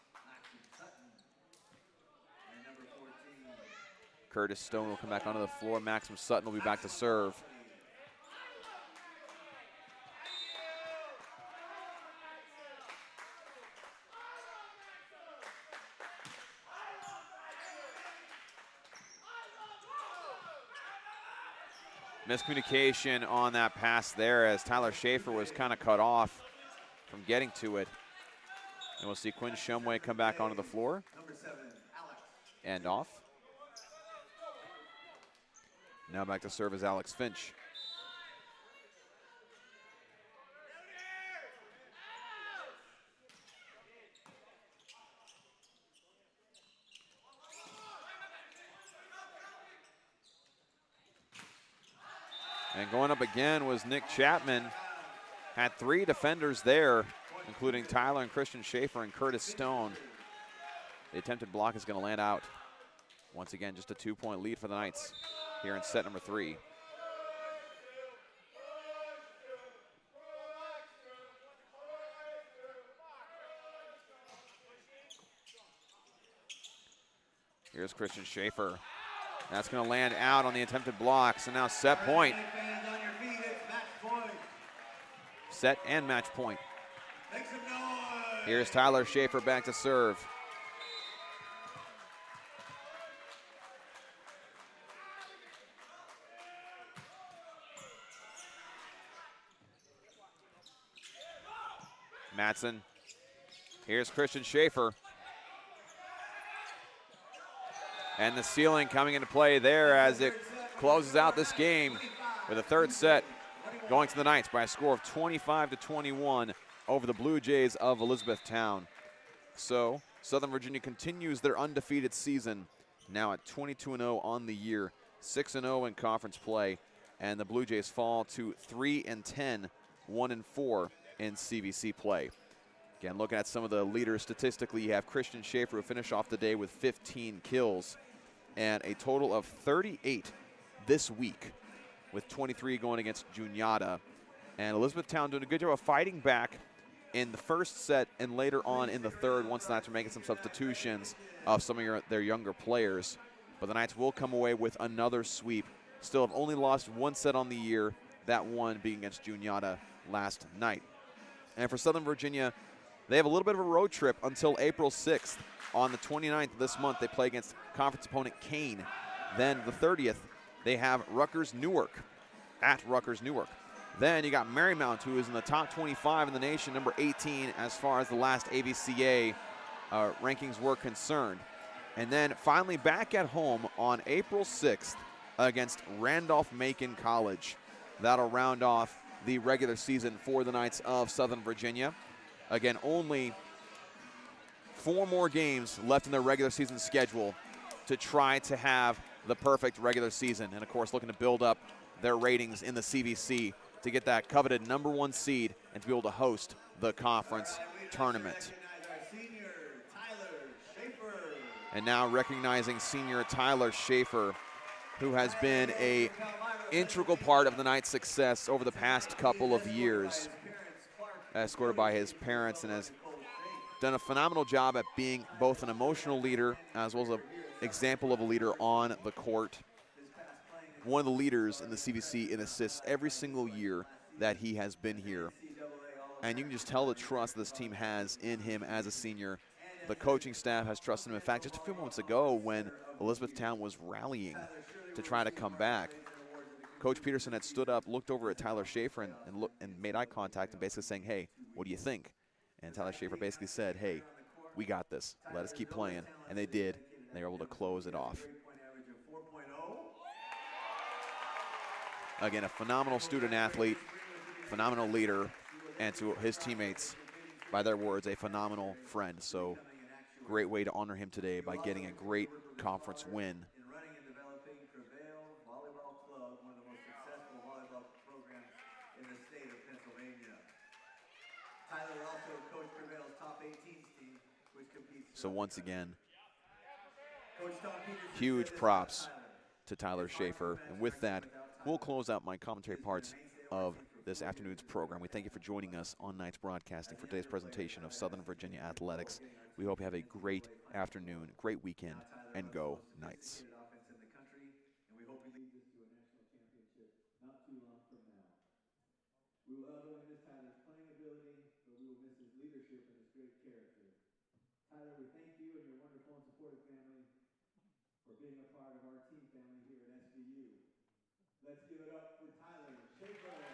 Curtis Stone will come back onto the floor. Maxim Sutton will be back to serve. Miscommunication on that pass there as Tyler Schaefer was kind of cut off from getting to it. And we'll see Quinn Shumway come back onto the floor. And off. Now back to serve is Alex Finch. And going up again was Nick Chapman. Had 3 defenders there, including Tyler and Christian Schaefer and Curtis Stone. The attempted block is going to land out. Once again, just a 2-point lead for the Knights here in set number 3. Here's Christian Schaefer. That's going to land out on the attempted block. So now set point. Set and match point. Here's Tyler Schaefer back to serve. Matson. Here's Christian Schaefer. And the ceiling coming into play there as it closes out this game with a third set going to the Knights by a score of 25-21 over the Blue Jays of Elizabethtown. So Southern Virginia continues their undefeated season, now at 22-0 on the year, 6-0 in conference play, and the Blue Jays fall to 3-10, 1-4 in CVC play. Again, looking at some of the leaders statistically, you have Christian Schaefer who finished off the day with 15 kills and a total of 38 this week, with 23 going against Juniata. And Elizabethtown doing a good job of fighting back in the first set and later on in the third once the Knights are making some substitutions of some of their younger players. But the Knights will come away with another sweep. Still have only lost 1 set on the year, that one being against Juniata last night. And for Southern Virginia, they have a little bit of a road trip until April 6th. On the 29th of this month, they play against conference opponent Kane. Then the 30th, they have Rutgers Newark, at Rutgers Newark. Then you got Marymount, who is in the top 25 in the nation, number 18 as far as the last AVCA rankings were concerned. And then finally back at home on April 6th against Randolph-Macon College. That'll round off the regular season for the Knights of Southern Virginia. Again, only 4 more games left in their regular season schedule to try to have the perfect regular season. And of course, looking to build up their ratings in the CVC to get that coveted #1 seed and to be able to host the conference tournament. And now recognizing senior Tyler Schaefer, who has been an integral part of the Knights' success over the past couple of years, escorted by his parents, and has done a phenomenal job at being both an emotional leader as well as an example of a leader on the court. One of the leaders in the CVC in assists every single year that he has been here. And you can just tell the trust this team has in him as a senior. The coaching staff has trusted him. In fact, just a few moments ago when Elizabethtown was rallying to try to come back, Coach Peterson had stood up, looked over at Tyler Schaefer and made eye contact and basically saying, hey, what do you think? And Tyler Schaefer basically said, hey, we got this. Let us keep playing. And they did. They were able to close it off. Again, a phenomenal student athlete, phenomenal leader, and to his teammates, by their words, a phenomenal friend. So great way to honor him today by getting a great conference win. So once again, huge props to Tyler Schaefer. And with that, we'll close out my commentary parts of this afternoon's program. We thank you for joining us on Knights Broadcasting for today's presentation of Southern Virginia Athletics. We hope you have a great afternoon, great weekend, and go Knights. for being a part of our team family here at SVU. Let's give it up for Tyler Schaefer.